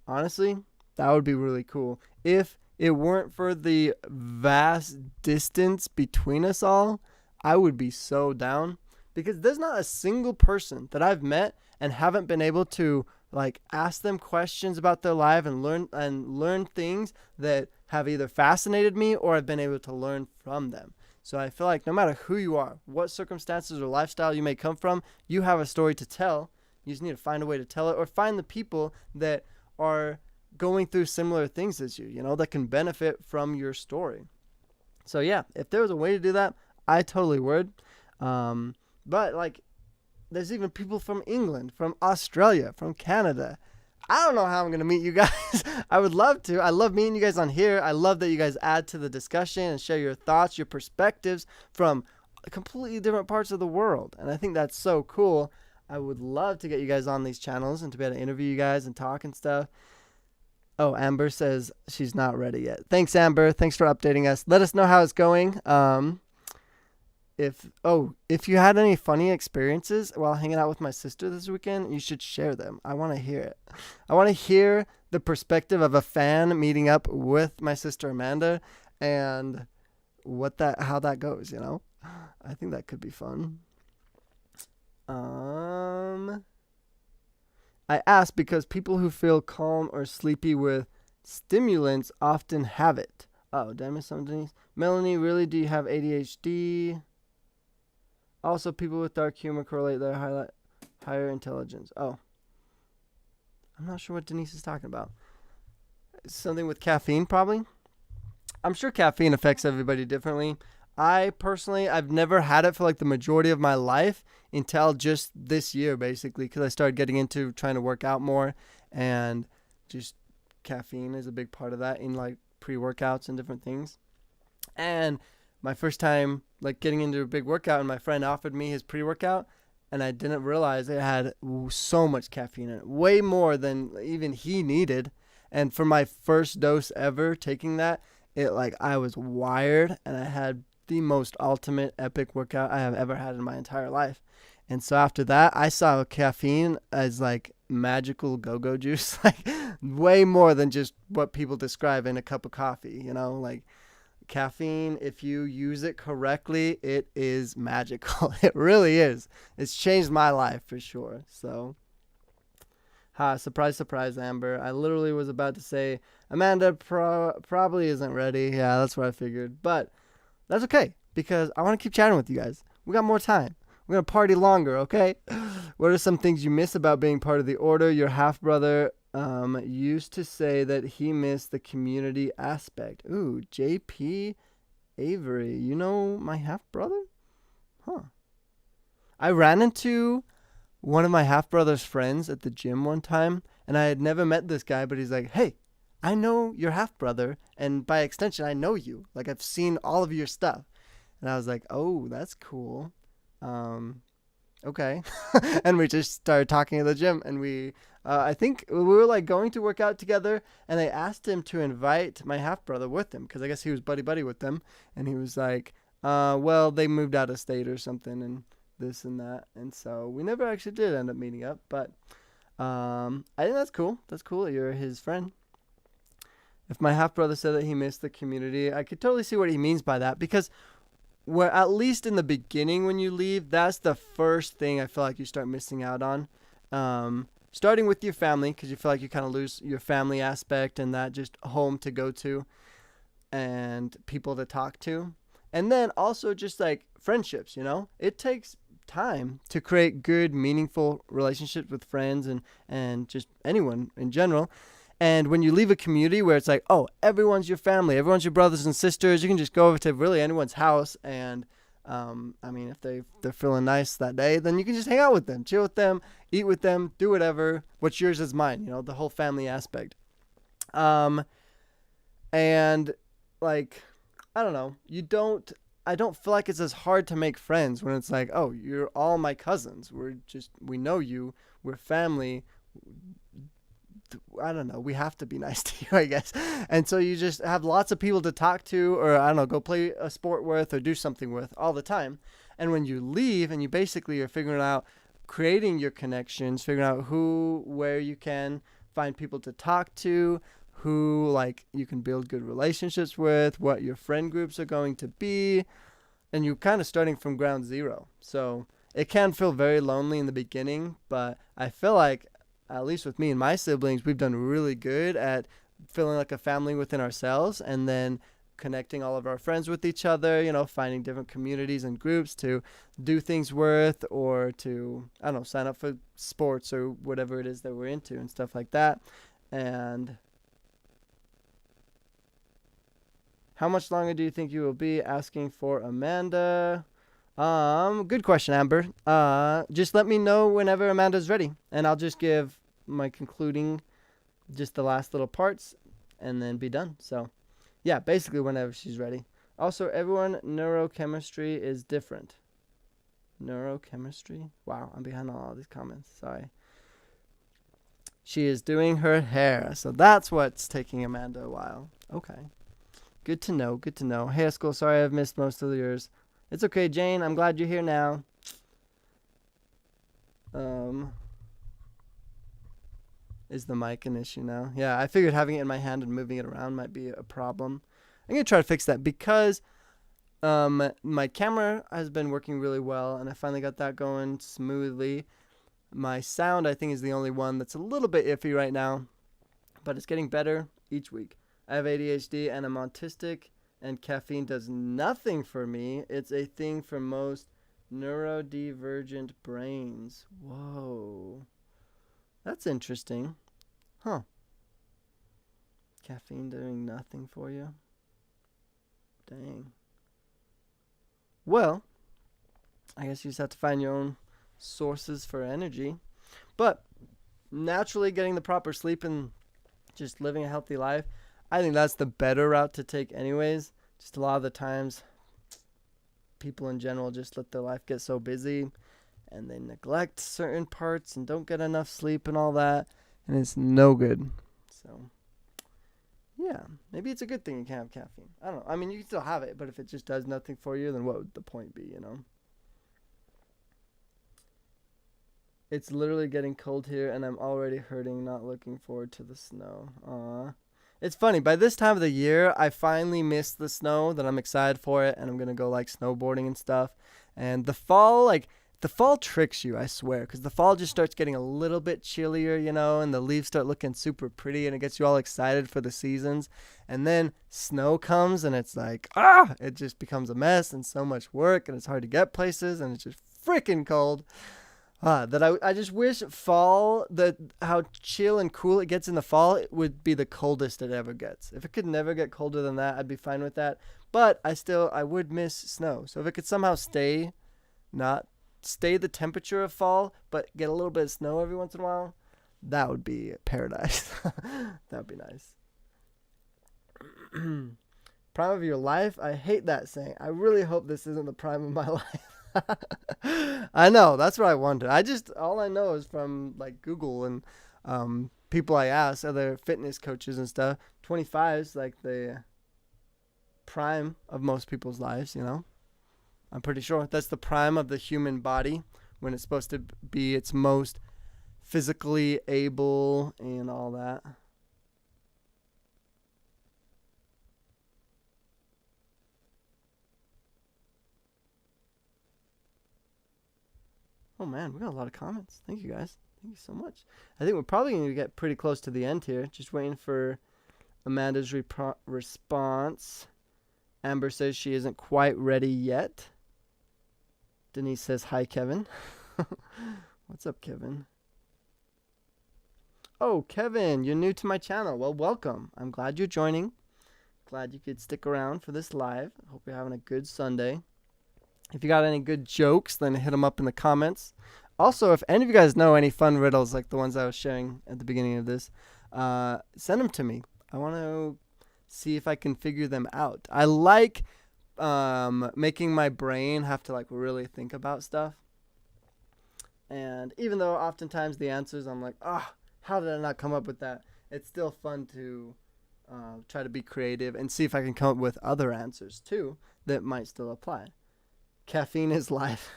A: Honestly, that would be really cool. If it weren't for the vast distance between us all, I would be so down. Because there's not a single person that I've met and haven't been able to like ask them questions about their life and learn things that have either fascinated me or I've been able to learn from them. So I feel like no matter who you are, what circumstances or lifestyle you may come from, you have a story to tell. You just need to find a way to tell it or find the people that are going through similar things as you know, that can benefit from your story. So yeah, if there was a way to do that, I totally would. But like, there's even people from England, from Australia, from Canada. I don't know how I'm going to meet you guys. I would love to. I love meeting you guys on here. I love that you guys add to the discussion and share your thoughts, your perspectives from completely different parts of the world. And I think that's so cool. I would love to get you guys on these channels and to be able to interview you guys and talk and stuff. Oh, Amber says she's not ready yet. Thanks, Amber. Thanks for updating us. Let us know how it's going. If you had any funny experiences while hanging out with my sister this weekend, you should share them. I want to hear it. I want to hear the perspective of a fan meeting up with my sister Amanda and how that goes, you know? I think that could be fun. I ask because people who feel calm or sleepy with stimulants often have it. Oh, did I miss something? Melanie, really? Do you have ADHD? Also, people with dark humor correlate their higher intelligence. Oh. I'm not sure what Denise is talking about. Something with caffeine, probably? I'm sure caffeine affects everybody differently. I've never had it for like the majority of my life until just this year, basically, because I started getting into trying to work out more, and just caffeine is a big part of that in like pre-workouts and different things. And my first time like getting into a big workout, and my friend offered me his pre-workout, and I didn't realize it had so much caffeine in it, way more than even he needed. And for my first dose ever taking that, I was wired, and I had the most ultimate epic workout I have ever had in my entire life. And so after that, I saw caffeine as like magical go-go juice, like way more than just what people describe in a cup of coffee, you know, like caffeine, if you use it correctly, it is magical. It really is. It's changed my life for sure. So, surprise, surprise, Amber. I literally was about to say, Amanda probably isn't ready. Yeah, that's what I figured. But that's okay, because I want to keep chatting with you guys. We got more time. We're going to party longer, okay? What are some things you miss about being part of the order? Your half-brother used to say that he missed the community aspect. Ooh, JP Avery. You know my half-brother? Huh. I ran into one of my half-brother's friends at the gym one time, and I had never met this guy, but he's like, hey, I know your half-brother, and by extension, I know you. Like, I've seen all of your stuff. And I was like, oh, that's cool. Okay. And we just started talking at the gym, and I think we were like going to work out together, and I asked him to invite my half-brother with him, because I guess he was buddy-buddy with them. And he was like, well, they moved out of state or something, and this and that. And so we never actually did end up meeting up, but I think that's cool. That's cool that you're his friend. If my half-brother said that he missed the community, I could totally see what he means by that, because where at least in the beginning when you leave, that's the first thing I feel like you start missing out on. Starting with your family, because you feel like you kind of lose your family aspect and that just home to go to and people to talk to. And then also just like friendships, it takes time to create good, meaningful relationships with friends and just anyone in general. And when you leave a community where it's like, oh, everyone's your family, everyone's your brothers and sisters, you can just go over to really anyone's house. And if they're feeling nice that day, then you can just hang out with them, chill with them, eat with them, do whatever. What's yours is mine, the whole family aspect. And like, I don't know, I don't feel like it's as hard to make friends when it's like, oh, you're all my cousins. We know you, we're family. I don't know, we have to be nice to you, I guess. And so you just have lots of people to talk to, or I don't know, go play a sport with or do something with all the time. And when you leave and you basically are figuring out, creating your connections, figuring out where you can find people to talk to, who like you can build good relationships with, what your friend groups are going to be, and you're kind of starting from ground zero. So it can feel very lonely in the beginning, but I feel like, at least with me and my siblings, we've done really good at feeling like a family within ourselves, and then connecting all of our friends with each other, finding different communities and groups to do things with, or to, I don't know, sign up for sports or whatever it is that we're into and stuff like that. And how much longer do you think you will be? Asking for Amanda. Good question, Amber. Just let me know whenever Amanda's ready, and I'll just give my concluding, just the last little parts, and then be done. So, yeah, basically whenever she's ready. Also, everyone, neurochemistry is different. Neurochemistry? Wow, I'm behind on all these comments. Sorry. She is doing her hair, so that's what's taking Amanda a while. Okay. Good to know. Hey, Eskel, sorry I've missed most of yours. It's okay, Jane. I'm glad you're here now. Is the mic an issue now? Yeah, I figured having it in my hand and moving it around might be a problem. I'm going to try to fix that because my camera has been working really well, and I finally got that going smoothly. My sound, I think, is the only one that's a little bit iffy right now, but it's getting better each week. I have ADHD and I'm autistic, and caffeine does nothing for me. It's a thing for most neurodivergent brains. Whoa. That's interesting. Huh. Caffeine doing nothing for you? Dang. Well, I guess you just have to find your own sources for energy. But naturally getting the proper sleep and just living a healthy life, I think that's the better route to take anyways. Just a lot of the times, people in general just let their life get so busy and they neglect certain parts and don't get enough sleep and all that, and it's no good. So, yeah, maybe it's a good thing you can't have caffeine. I don't know. I mean, you can still have it, but if it just does nothing for you, then what would the point be, It's literally getting cold here, and I'm already hurting, not looking forward to the snow. Aww. It's funny, by this time of the year, I finally missed the snow, that I'm excited for it, and I'm going to go, snowboarding and stuff. And the fall tricks you, I swear, because the fall just starts getting a little bit chillier, and the leaves start looking super pretty, and it gets you all excited for the seasons. And then snow comes, and it's like, it just becomes a mess and so much work, and it's hard to get places, and it's just freaking cold. That I just wish fall, how chill and cool it gets in the fall, it would be the coldest it ever gets. If it could never get colder than that, I'd be fine with that. But I would miss snow. So if it could somehow stay the temperature of fall, but get a little bit of snow every once in a while, that would be paradise. That would be nice. Prime of your life? I hate that saying. I really hope this isn't the prime of my life. I know, that's what I wonder. All I know is from Google and people I ask, other fitness coaches and stuff. 25 is the prime of most people's lives, I'm pretty sure that's the prime of the human body, when it's supposed to be its most physically able and all that. Oh man, we got a lot of comments. Thank you guys. Thank you so much. I think we're probably going to get pretty close to the end here. Just waiting for Amanda's response. Amber says she isn't quite ready yet. Denise says, hi, Kevin. What's up, Kevin? Oh, Kevin, you're new to my channel. Well, welcome. I'm glad you're joining. Glad you could stick around for this live. Hope you're having a good Sunday. If you got any good jokes, then hit them up in the comments. Also, if any of you guys know any fun riddles like the ones I was sharing at the beginning of this, send them to me. I want to see if I can figure them out. I like making my brain have to like really think about stuff. And even though oftentimes the answers I'm like, how did I not come up with that? It's still fun to try to be creative and see if I can come up with other answers too that might still apply. Caffeine is life.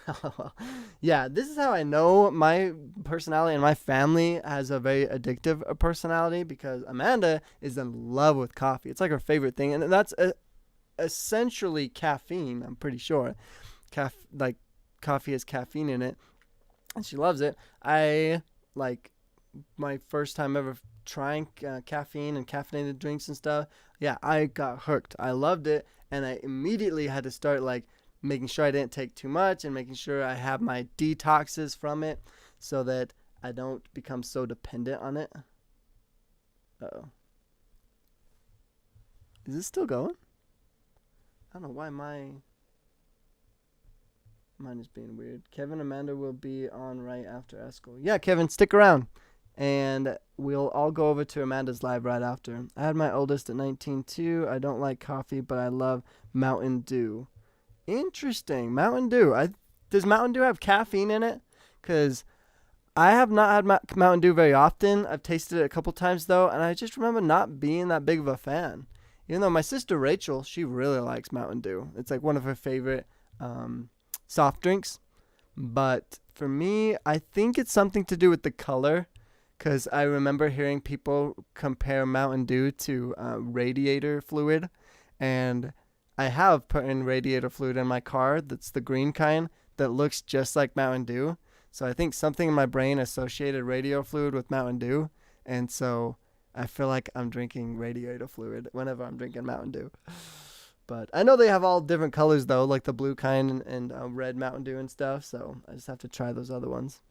A: Yeah, this is how I know my personality, and my family has a very addictive personality because Amanda is in love with coffee. It's like her favorite thing, and that's essentially caffeine, I'm pretty sure. Like coffee has caffeine in it, and she loves it. I like my first time ever trying caffeine and caffeinated drinks and stuff. Yeah, I got hooked. I loved it, and I immediately had to start like making sure I didn't take too much and making sure I have my detoxes from it so that I don't become so dependent on it. Uh-oh. Is this still going? I don't know why mine is being weird. Kevin, Amanda will be on right after Eskel. Yeah, Kevin, stick around. And we'll all go over to Amanda's live right after. I had my oldest at 19 too. I don't like coffee, but I love Mountain Dew. Interesting. Mountain Dew. Does Mountain Dew have caffeine in it? Because I have not had Mountain Dew very often. I've tasted it a couple times, though, and I just remember not being that big of a fan. Even though my sister Rachel, she really likes Mountain Dew. It's like one of her favorite soft drinks. But for me, I think it's something to do with the color. Because I remember hearing people compare Mountain Dew to radiator fluid. And I have put in radiator fluid in my car that's the green kind that looks just like Mountain Dew. So I think something in my brain associated radiator fluid with Mountain Dew. And so I feel like I'm drinking radiator fluid whenever I'm drinking Mountain Dew. But I know they have all different colors, though, like the blue kind and red Mountain Dew and stuff. So I just have to try those other ones.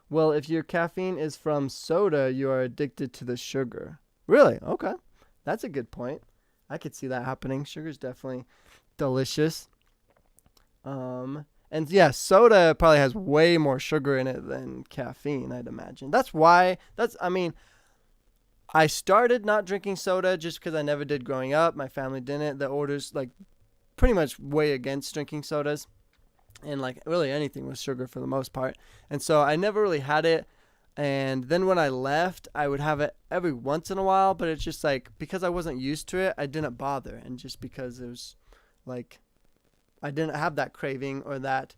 A: Well, if your caffeine is from soda, you are addicted to the sugar. Really? Okay. That's a good point. I could see that happening. Sugar's definitely delicious. And yeah, soda probably has way more sugar in it than caffeine, I'd imagine. I started not drinking soda just because I never did growing up. My family didn't. The orders, like, pretty much way against drinking sodas. And, like, really anything with sugar for the most part. And so I never really had it. And then when I left, I would have it every once in a while, but it's just like, because I wasn't used to it, I didn't bother. And just because it was like, I didn't have that craving or that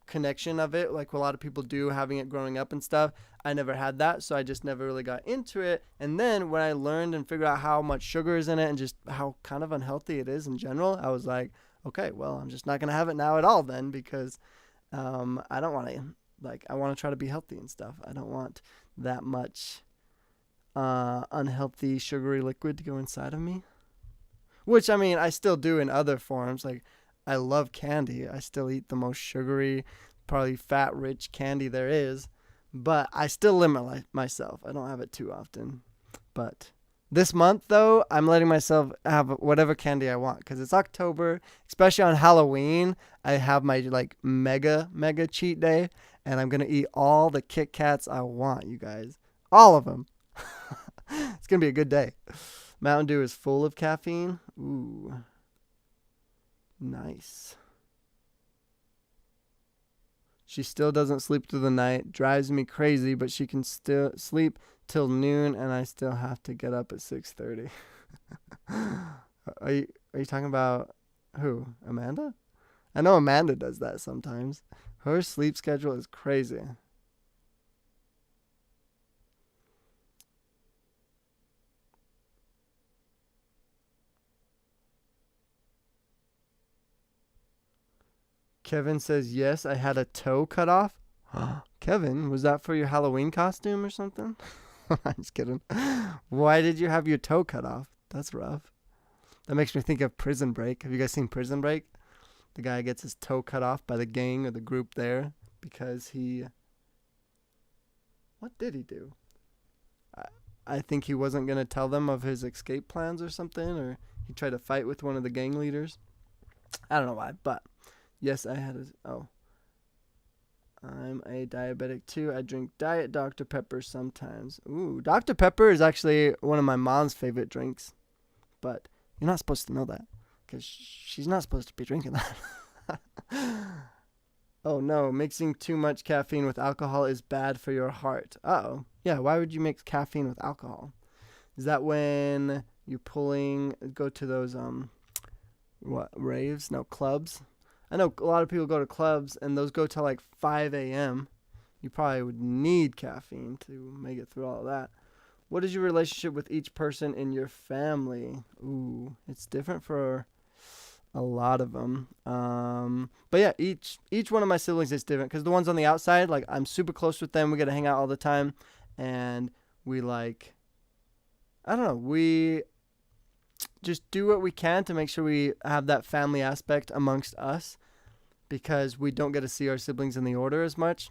A: connection of it, like a lot of people do having it growing up and stuff. I never had that, so I just never really got into it. And then when I learned and figured out how much sugar is in it and just how kind of unhealthy it is in general, I was like, okay, well, I'm just not going to have it now at all then, because I don't want to. Like, I want to try to be healthy and stuff. I don't want that much unhealthy sugary liquid to go inside of me. Which, I mean, I still do in other forms. Like, I love candy. I still eat the most sugary, probably fat-rich candy there is. But I still limit myself. I don't have it too often. But this month, though, I'm letting myself have whatever candy I want. Because it's October, especially on Halloween. I have my, like, mega cheat day. And I'm going to eat all the Kit Kats I want, you guys. All of them. It's going to be a good day. Mountain Dew is full of caffeine. Ooh. Nice. She still doesn't sleep through the night. Drives me crazy, but she can still sleep till noon, and I still have to get up at 6:30. Are you talking about who? Amanda? I know Amanda does that sometimes. Her sleep schedule is crazy. Kevin says, yes, I had a toe cut off. Kevin, was that for your Halloween costume or something? I'm just kidding. Why did you have your toe cut off? That's rough. That makes me think of Prison Break. Have you guys seen Prison Break? The guy gets his toe cut off by the gang or the group there because he. What did he do? I, I think he wasn't going to tell them of his escape plans or something, or he tried to fight with one of the gang leaders. I don't know why, but yes, I had a. Oh. I'm a diabetic too. I drink Diet Dr. Pepper sometimes. Ooh, Dr. Pepper is actually one of my mom's favorite drinks. But you're not supposed to know that because she's not supposed to be drinking that. Oh no, mixing too much caffeine with alcohol is bad for your heart. Uh-oh. Yeah, why would you mix caffeine with alcohol? Is that when you're go to those, raves? No, clubs? I know a lot of people go to clubs and those go till like 5 a.m. You probably would need caffeine to make it through all of that. What is your relationship with each person in your family? Ooh, it's different for a lot of them. But yeah, each one of my siblings is different because the ones on the outside, like I'm super close with them. We get to hang out all the time, and we I don't know, we just do what we can to make sure we have that family aspect amongst us because we don't get to see our siblings in the order as much.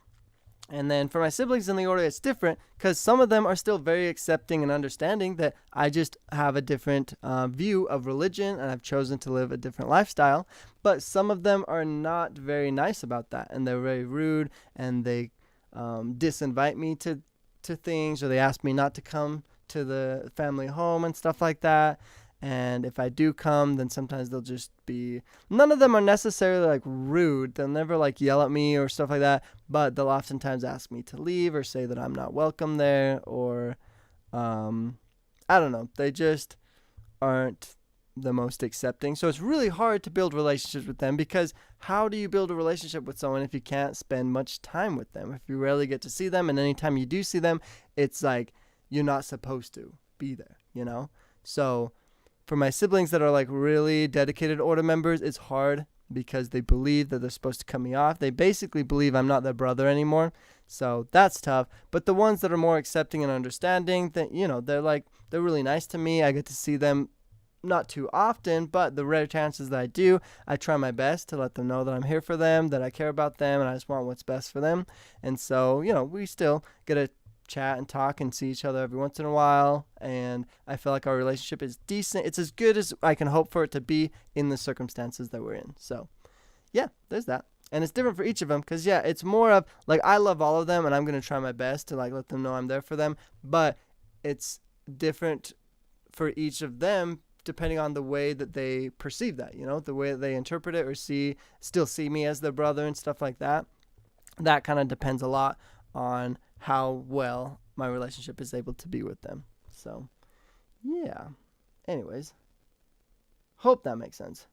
A: And then for my siblings in the order, it's different because some of them are still very accepting and understanding that I just have a different view of religion and I've chosen to live a different lifestyle. But some of them are not very nice about that, and they're very rude, and they disinvite me to things, or they ask me not to come to the family home and stuff like that. And if I do come, then sometimes they'll just be, none of them are necessarily like rude. They'll never like yell at me or stuff like that, but they'll oftentimes ask me to leave or say that I'm not welcome there, or I don't know. They just aren't the most accepting. So it's really hard to build relationships with them because how do you build a relationship with someone if you can't spend much time with them? If you rarely get to see them, and anytime you do see them, it's like you're not supposed to be there, you know? So for my siblings that are like really dedicated order members, it's hard because they believe that they're supposed to cut me off. They basically believe I'm not their brother anymore. So that's tough. But the ones that are more accepting and understanding, that, you know, they're really nice to me. I get to see them not too often, but the rare chances that I do, I try my best to let them know that I'm here for them, that I care about them, and I just want what's best for them. And so, you know, we still get to chat and talk and see each other every once in a while, and I feel like our relationship is decent. It's as good as I can hope for it to be in the circumstances that we're in. So yeah, there's that. And it's different for each of them because, yeah, it's more of like I love all of them and I'm going to try my best to like let them know I'm there for them, but it's different for each of them depending on the way that they perceive that, you know, the way that they interpret it or still see me as their brother and stuff like that. That kind of depends a lot on how well my relationship is able to be with them. So, yeah. Anyways, hope that makes sense.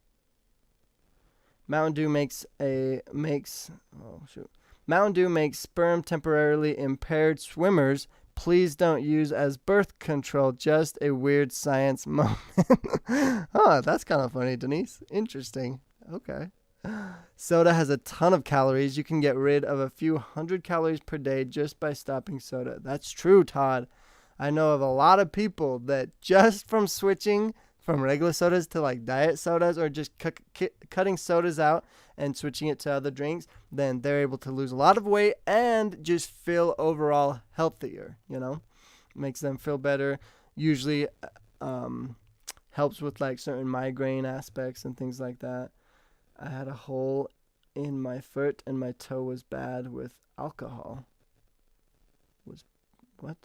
A: Mountain Dew Mountain Dew makes sperm temporarily impaired swimmers. Please don't use as birth control. Just a weird science moment. Oh, that's kind of funny, Denise. Interesting. Okay. Soda has a ton of calories. You can get rid of a few hundred calories per day just by stopping soda. That's true, Todd. I know of a lot of people that just from switching from regular sodas to like diet sodas, or just cutting sodas out and switching it to other drinks, then they're able to lose a lot of weight and just feel overall healthier, you know? Makes them feel better. Usually helps with like certain migraine aspects and things like that. I had a hole in my foot and my toe was bad with alcohol. What?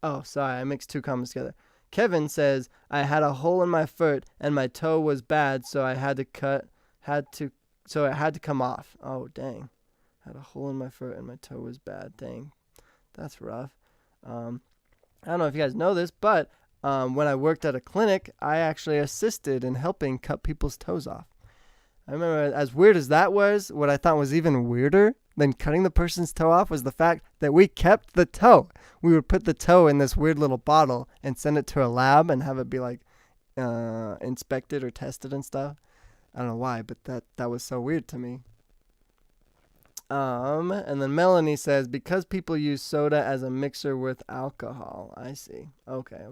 A: Oh, sorry, I mixed two comments together. Kevin says, I had a hole in my foot and my toe was bad, so it had to come off. Oh, dang. Had a hole in my foot and my toe was bad. Dang. That's rough. I don't know if you guys know this, but when I worked at a clinic, I actually assisted in helping cut people's toes off. I remember, as weird as that was, what I thought was even weirder than cutting the person's toe off was the fact that we kept the toe. We would put the toe in this weird little bottle and send it to a lab and have it be like inspected or tested and stuff. I don't know why, but that was so weird to me. And then Melanie says, because people use soda as a mixer with alcohol. I see. Okay.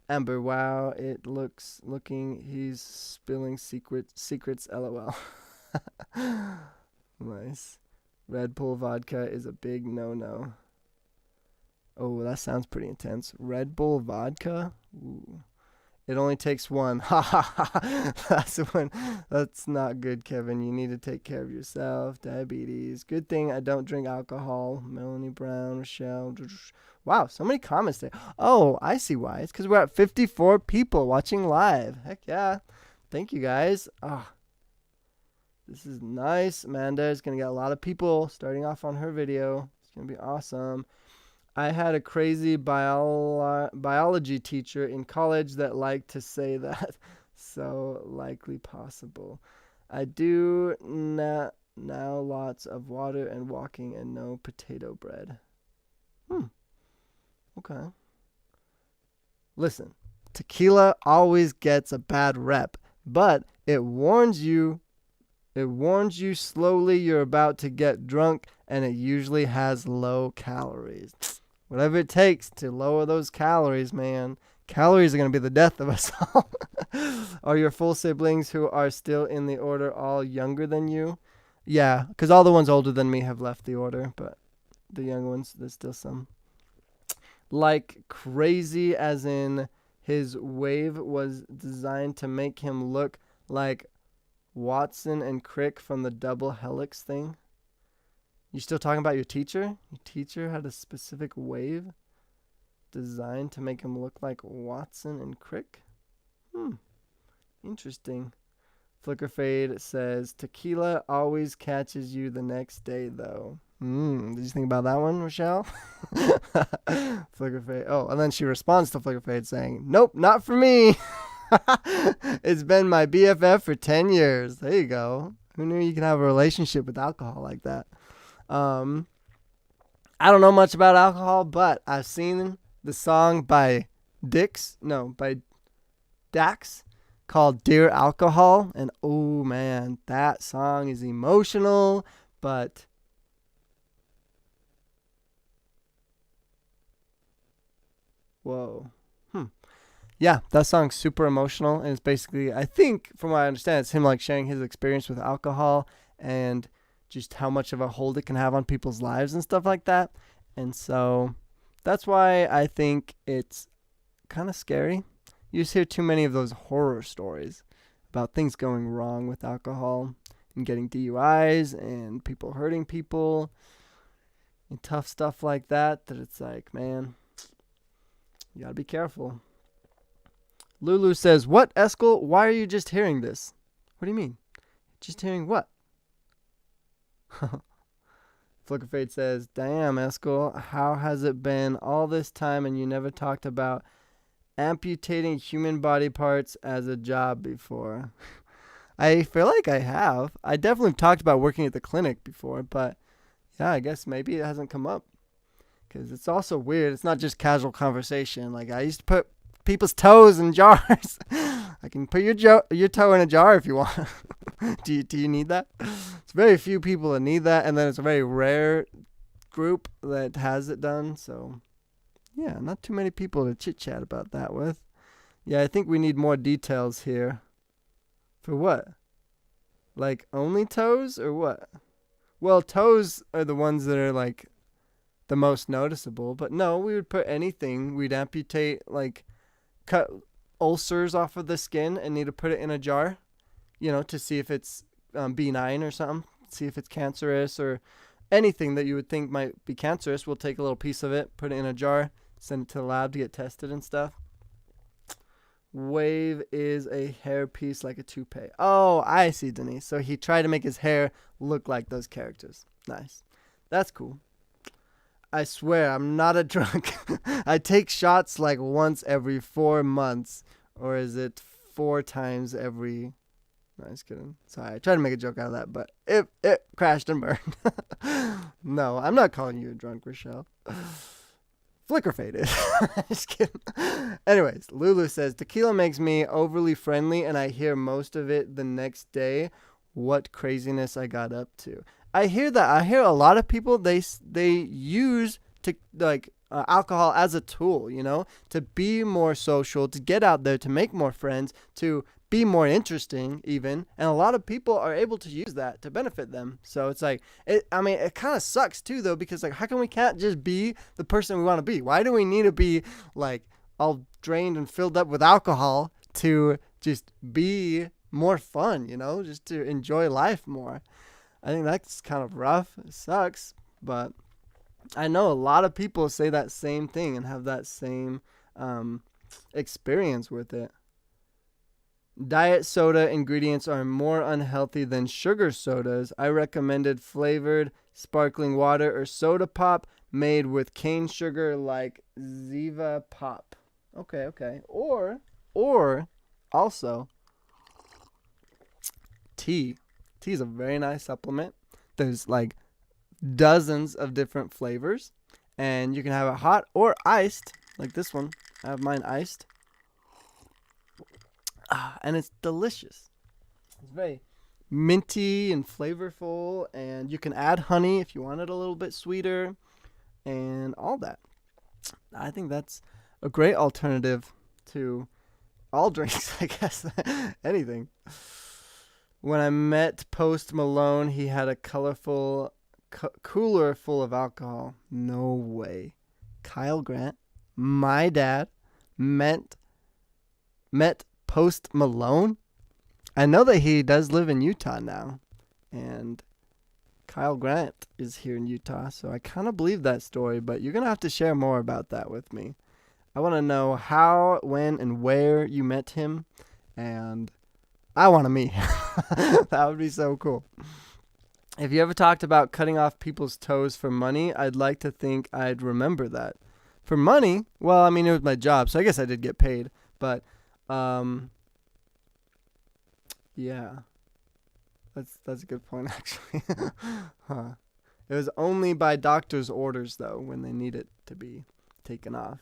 A: Amber, wow, he's spilling secrets, lol. Nice. Red Bull vodka is a big no-no. Oh, that sounds pretty intense. Red Bull vodka? Ooh. It only takes one. Ha ha ha. That's not good, Kevin. You need to take care of yourself. Diabetes. Good thing I don't drink alcohol. Melanie Brown, Rochelle. Wow, so many comments there. Oh, I see why. It's because we're at 54 people watching live. Heck yeah. Thank you, guys. This is nice. Amanda is going to get a lot of people starting off on her video. It's going to be awesome. I had a crazy biology teacher in college that liked to say that. So likely possible. I do now lots of water and walking and no potato bread. Okay. Listen, tequila always gets a bad rep, but it warns you slowly you're about to get drunk, and it usually has low calories. Whatever it takes to lower those calories, man. Calories are going to be the death of us all. Are your full siblings who are still in the order all younger than you? Yeah, because all the ones older than me have left the order, but the young ones, there's still some. Like crazy, as in his wave was designed to make him look like Watson and Crick from the double helix thing. You still talking about your teacher? Your teacher had a specific wave designed to make him look like Watson and Crick? Interesting. Flicker Fade says, tequila always catches you the next day, though. Did you think about that one, Rochelle? Flicker Fade. Oh, and then she responds to Flicker Fade saying, nope, not for me. It's been my BFF for 10 years. There you go. Who knew you can have a relationship with alcohol like that? I don't know much about alcohol, but I've seen the song by Dax called Dear Alcohol, and oh man, that song is emotional, but whoa. Yeah, that song's super emotional, and it's basically, I think, from what I understand, it's him like sharing his experience with alcohol and just how much of a hold it can have on people's lives and stuff like that. And so that's why I think it's kind of scary. You just hear too many of those horror stories about things going wrong with alcohol and getting DUIs and people hurting people and tough stuff like that it's like, man, you gotta be careful. Lulu says, what, Eskel? Why are you just hearing this? What do you mean? Just hearing what? Flickerfade says, damn, Eskel, how has it been all this time and you never talked about amputating human body parts as a job before? I feel like I have. I definitely talked about working at the clinic before, but yeah, I guess maybe it hasn't come up. Because it's also weird. It's not just casual conversation. Like, I used to put people's toes in jars. I can put your toe in a jar if you want. Do you need that? It's very few people that need that, and then it's a very rare group that has it done. So, yeah, not too many people to chit-chat about that with. Yeah, I think we need more details here. For what? Like, only toes, or what? Well, toes are the ones that are, like, the most noticeable. But no, we would put anything. We'd amputate, like, cut ulcers off of the skin and need to put it in a jar, to see if it's benign or something, see if it's cancerous or anything that you would think might be cancerous. We'll take a little piece of it, put it in a jar, send it to the lab to get tested and stuff. Wave is a hair piece like a toupee. Oh, I see, Denise. So he tried to make his hair look like those characters. Nice. That's cool. I swear, I'm not a drunk. I take shots like once every 4 months. Or is it 4 times every... No, just kidding. Sorry, I tried to make a joke out of that, but it crashed and burned. No, I'm not calling you a drunk, Rochelle. Flicker faded. Just kidding. Anyways, Lulu says, tequila makes me overly friendly and I hear most of it the next day. What craziness I got up to. I hear that. I hear a lot of people they use to like alcohol as a tool, to be more social, to get out there, to make more friends, to be more interesting even, and a lot of people are able to use that to benefit them. So it's like it kind of sucks too though, because like how come we can't just be the person we want to be? Why do we need to be like all drained and filled up with alcohol to just be more fun, just to enjoy life more? I think that's kind of rough. It sucks, but I know a lot of people say that same thing and have that same experience with it. Diet soda ingredients are more unhealthy than sugar sodas. I recommended flavored sparkling water or soda pop made with cane sugar like Ziva Pop. Okay. Or also tea. Tea is a very nice supplement. There's like dozens of different flavors, and you can have it hot or iced, like this one. I have mine iced. And it's delicious. It's very minty and flavorful, and you can add honey if you want it a little bit sweeter and all that. I think that's a great alternative to all drinks, I guess. Anything. When I met Post Malone, he had a colorful cooler full of alcohol. No way. Kyle Grant, my dad, met Post Malone. I know that he does live in Utah now, and Kyle Grant is here in Utah, so I kind of believe that story, but you're going to have to share more about that with me. I want to know how, when, and where you met him, and I want to meet him. That would be so cool. If you ever talked about cutting off people's toes for money, I'd like to think I'd remember that. For money? Well, I mean, it was my job, so I guess I did get paid, but yeah, that's a good point, actually. Huh. It was only by doctor's orders, though, when they need it to be taken off.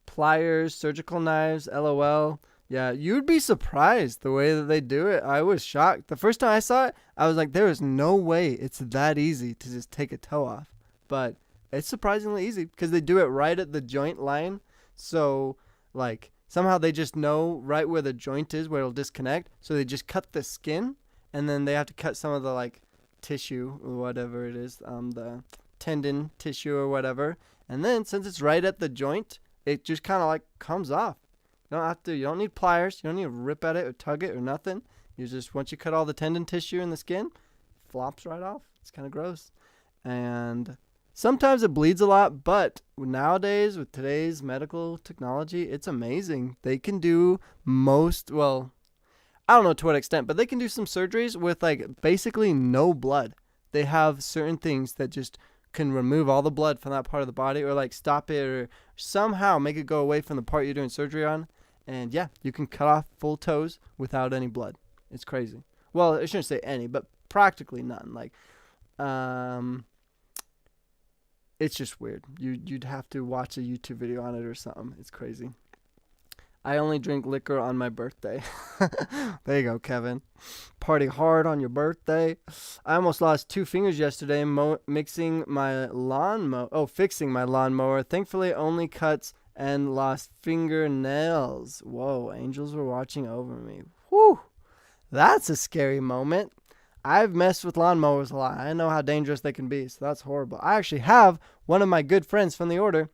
A: Pliers, surgical knives, LOL. Yeah, you'd be surprised the way that they do it. I was shocked. The first time I saw it, I was like, there is no way it's that easy to just take a toe off. But it's surprisingly easy because they do it right at the joint line. So, like, somehow they just know right where the joint is, where it'll disconnect. So they just cut the skin, and then they have to cut some of the, like, tissue or whatever it is, the tendon tissue or whatever. And then since it's right at the joint, it just kind of, like, comes off. You don't need pliers. You don't need to rip at it or tug it or nothing. You just, once you cut all the tendon tissue in the skin, it flops right off. It's kind of gross. And sometimes it bleeds a lot, but nowadays with today's medical technology, it's amazing. They can do well, I don't know to what extent, but they can do some surgeries with like basically no blood. They have certain things that just can remove all the blood from that part of the body, or like stop it, or somehow make it go away from the part you're doing surgery on. And yeah, you can cut off full toes without any blood. It's crazy. Well, I shouldn't say any, but practically none. Like, it's just weird. You'd have to watch a YouTube video on it or something. It's crazy. I only drink liquor on my birthday. There you go, Kevin. Party hard on your birthday. I almost lost 2 fingers yesterday fixing my lawnmower. Thankfully, only cuts and lost fingernails. Whoa, angels were watching over me. Whew. That's a scary moment. I've messed with lawnmowers a lot. I know how dangerous they can be, so that's horrible. I actually have one of my good friends from the order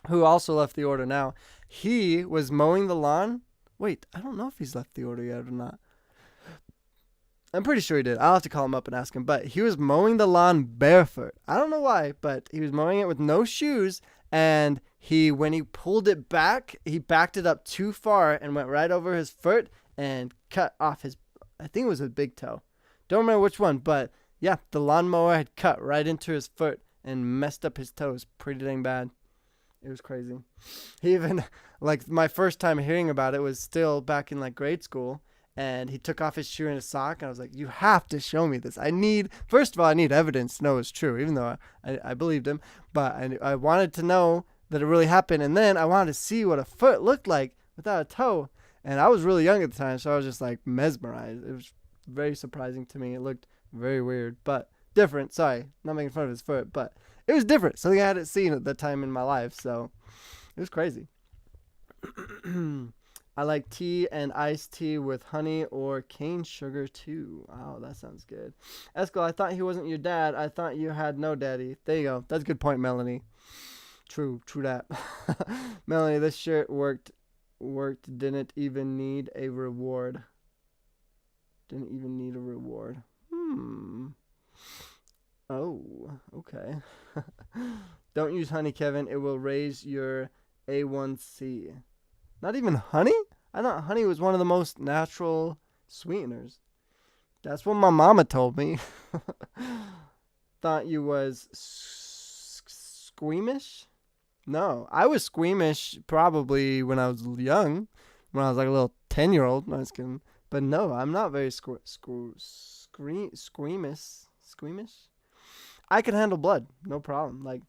A: who also left the order now. He was mowing the lawn. Wait, I don't know if he's left the order yet or not. I'm pretty sure he did. I'll have to call him up and ask him. But he was mowing the lawn barefoot. I don't know why, but he was mowing it with no shoes. And when he pulled it back, he backed it up too far and went right over his foot and cut off I think it was his big toe. Don't remember which one, but yeah, the lawnmower had cut right into his foot and messed up his toes pretty dang bad. It was crazy. He even, like, my first time hearing about it was still back in, like, grade school, and he took off his shoe and his sock, and I was like, you have to show me this. First of all, I need evidence to know it's true, even though I believed him, but I wanted to know that it really happened, and then I wanted to see what a foot looked like without a toe, and I was really young at the time, so I was just, like, mesmerized. It was very surprising to me. It looked Very weird, but different. Sorry, not making fun of his foot, but it was different. Something I hadn't seen at that time in my life, so it was crazy. I like tea and iced tea with honey or cane sugar too. Wow, that sounds good. Eskel, I thought he wasn't your dad. I thought you had no daddy. There you go. That's a good point, Melanie. True that. Melanie, this shirt worked, didn't even need a reward. Didn't even need a reward. Oh, okay. Don't use honey, Kevin. It will raise your A1C. Not even honey? I thought honey was one of the most natural sweeteners. That's what my mama told me. Thought you was squeamish? No, I was squeamish probably when I was young, when I was like a little 10-year-old. No, I was kidding. But no, I'm not very squeamish. Squeamish? I can handle blood, no problem. Like,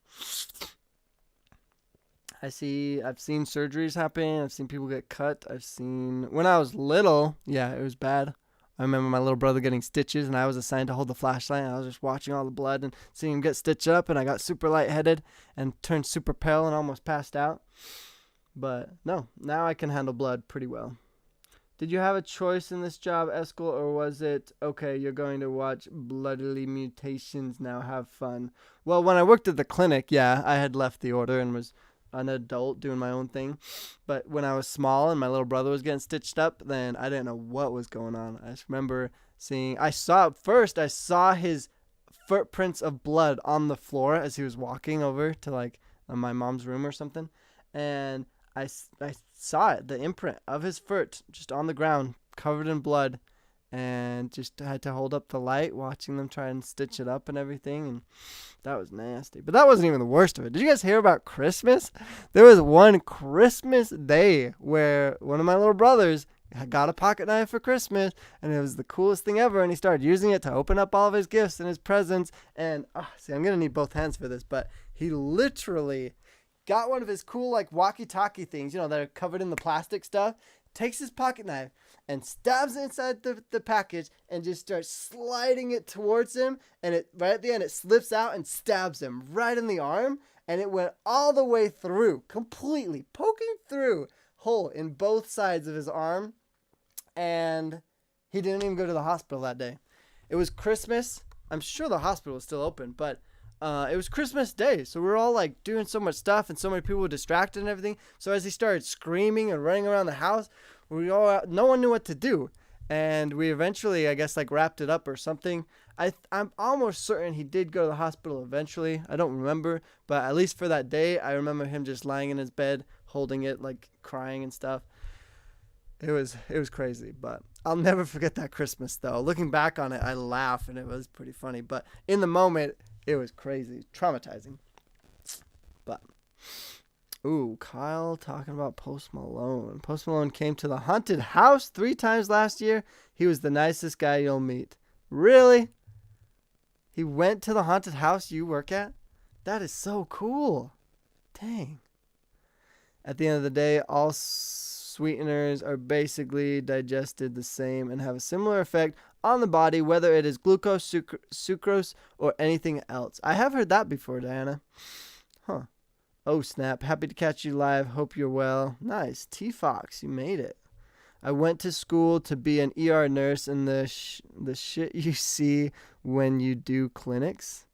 A: I've seen surgeries happen. I've seen people get cut. When I was little, yeah, it was bad. I remember my little brother getting stitches, and I was assigned to hold the flashlight, and I was just watching all the blood and seeing him get stitched up, and I got super lightheaded and turned super pale and almost passed out. But no, now I can handle blood pretty well. Did you have a choice in this job, Eskel, or was it, okay, you're going to watch bloodily mutations, now have fun? Well, when I worked at the clinic, yeah, I had left the order and was an adult doing my own thing. But when I was small and my little brother was getting stitched up, then I didn't know what was going on. I just remember I saw his footprints of blood on the floor as he was walking over to like my mom's room or something. And I saw it, the imprint of his foot just on the ground, covered in blood, and just had to hold up the light watching them try and stitch it up and everything, and that was nasty. But that wasn't even the worst of it. Did you guys hear about Christmas? There was one Christmas day where one of my little brothers got a pocket knife for Christmas, and it was the coolest thing ever, and he started using it to open up all of his gifts and his presents, and see, I'm gonna need both hands for this, but he literally got one of his cool like walkie-talkie things, that are covered in the plastic stuff, takes his pocket knife and stabs it inside the package and just starts sliding it towards him, and it right at the end it slips out and stabs him right in the arm, and it went all the way through, completely poking through hole in both sides of his arm, and he didn't even go to the hospital that day. It was Christmas. I'm sure the hospital was still open, but it was Christmas Day, so we were all like doing so much stuff, and so many people were distracted and everything. So as he started screaming and running around the house, no one knew what to do, and we eventually, I guess, like wrapped it up or something. I'm almost certain he did go to the hospital eventually. I don't remember, but at least for that day, I remember him just lying in his bed, holding it, like crying and stuff. It was crazy, but I'll never forget that Christmas though. Looking back on it, I laugh, and it was pretty funny, but in the moment, it was crazy, traumatizing. But, Kyle talking about Post Malone. Post Malone came to the haunted house 3 times last year. He was the nicest guy you'll meet. Really? He went to the haunted house you work at? That is so cool. Dang. At the end of the day, all sweeteners are basically digested the same and have a similar effect on the body, whether it is glucose, sucrose, or anything else. I have heard that before, Diana. Huh. Oh, snap. Happy to catch you live. Hope you're well. Nice. T-Fox, you made it. I went to school to be an ER nurse, and the shit you see when you do clinics.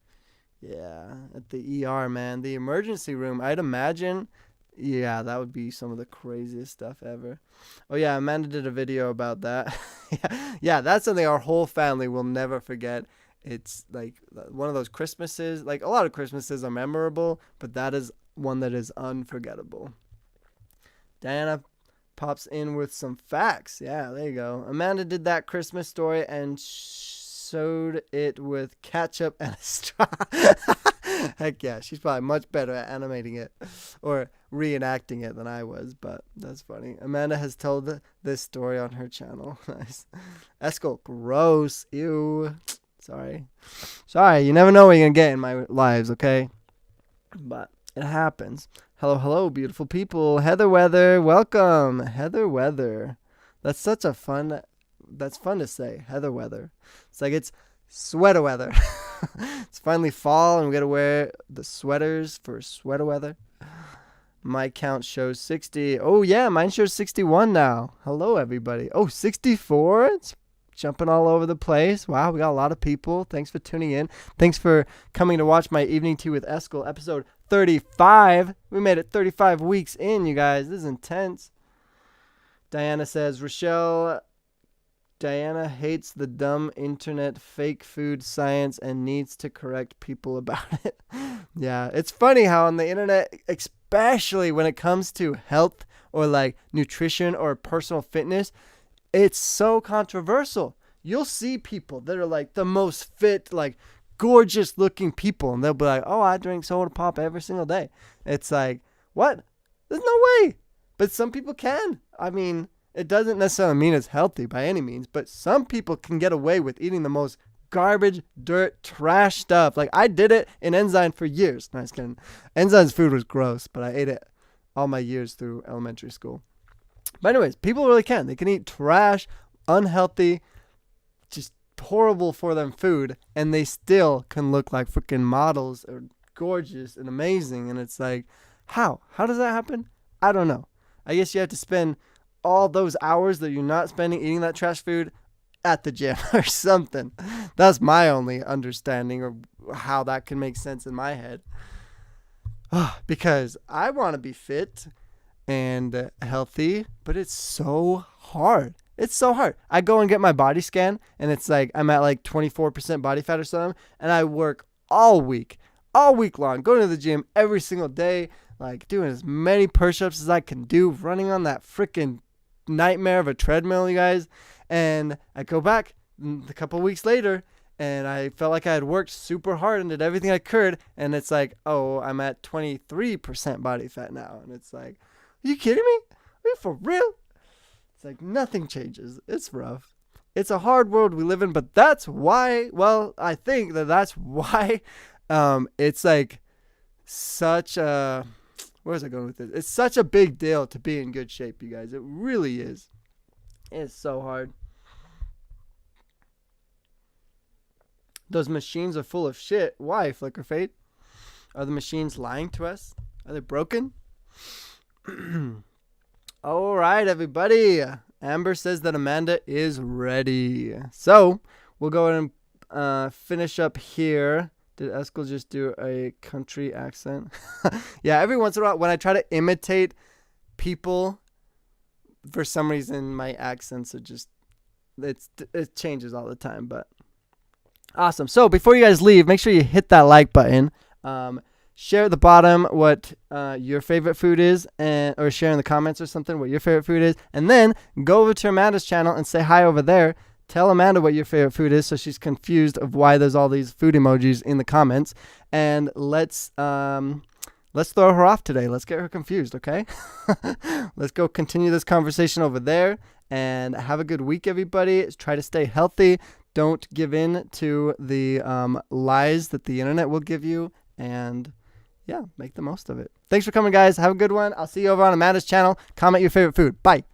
A: Yeah, at the ER, man. The emergency room, I'd imagine. Yeah, that would be some of the craziest stuff ever. Oh, yeah, Amanda did a video about that. Yeah, that's something our whole family will never forget. It's like one of those Christmases. Like, a lot of Christmases are memorable, but that is one that is unforgettable. Diana pops in with some facts. Yeah, there you go. Amanda did that Christmas story and sewed it with ketchup and a straw. Heck yeah, she's probably much better at animating it or reenacting it than I was, but that's funny. Amanda has told this story on her channel. Nice. Eskel, gross. Ew. Sorry, you never know what you're gonna get in my lives, okay? But it happens. Hello, beautiful people. Heather Weather, welcome. Heather Weather. That's fun to say, Heather Weather. It's like it's sweater weather. It's finally fall and we gotta wear the sweaters for sweater weather. My count shows 60. Oh yeah, mine shows 61 now. Hello everybody. Oh, 64? It's jumping all over the place. Wow, we got a lot of people. Thanks for tuning in. Thanks for coming to watch my Evening Tea with Eskel, episode 35. We made it 35 weeks in, you guys. This is intense. Diana says, Diana hates the dumb internet, fake food science, and needs to correct people about it. Yeah, it's funny how on the internet, especially when it comes to health or like nutrition or personal fitness, it's so controversial. You'll see people that are like the most fit, like gorgeous looking people, and they'll be like, oh, I drink soda pop every single day. It's like, what? There's no way. But some people can. I mean, it doesn't necessarily mean it's healthy by any means, but some people can get away with eating the most garbage, dirt, trash stuff. Like I did it in Ensign for years. No, just kidding. Ensign's food was gross, but I ate it all my years through elementary school. But anyways, people really can. They can eat trash, unhealthy, just horrible for them food, and they still can look like freaking models or gorgeous and amazing. And it's like, how? How does that happen? I don't know. I guess you have to spend all those hours that you're not spending eating that trash food at the gym or something. That's my only understanding or how that can make sense in my head. Because I want to be fit and healthy, but it's so hard. It's so hard. I go and get my body scan, and it's like I'm at like 24% body fat or something, and I work all week long, going to the gym every single day, like doing as many push-ups as I can do, running on that freaking nightmare of a treadmill, you guys. And I go back a couple weeks later, and I felt like I had worked super hard and did everything I could, and it's like, oh, I'm at 23% body fat now. And it's like, are you kidding me? Are you for real? It's like nothing changes. It's rough. It's a hard world we live in, but that's why, well, I think that's why it's like such a, where's I going with this? It's such a big deal to be in good shape, you guys. It really is. It's so hard. Those machines are full of shit. Why, Flicker Fate? Are the machines lying to us? Are they broken? All right, everybody. Amber says that Amanda is ready. So we'll go ahead and finish up here. Did Eskel just do a country accent? Yeah, every once in a while when I try to imitate people, for some reason my accents are just, it changes all the time, but awesome. So before you guys leave, make sure you hit that like button. Share at the bottom what your favorite food is, or share in the comments or something what your favorite food is, and then go over to Amanda's channel and say hi over there. Tell Amanda what your favorite food is so she's confused of why there's all these food emojis in the comments. And let's throw her off today. Let's get her confused, okay? Let's go continue this conversation over there. And have a good week, everybody. Try to stay healthy. Don't give in to the lies that the internet will give you. And yeah, make the most of it. Thanks for coming, guys. Have a good one. I'll see you over on Amanda's channel. Comment your favorite food. Bye.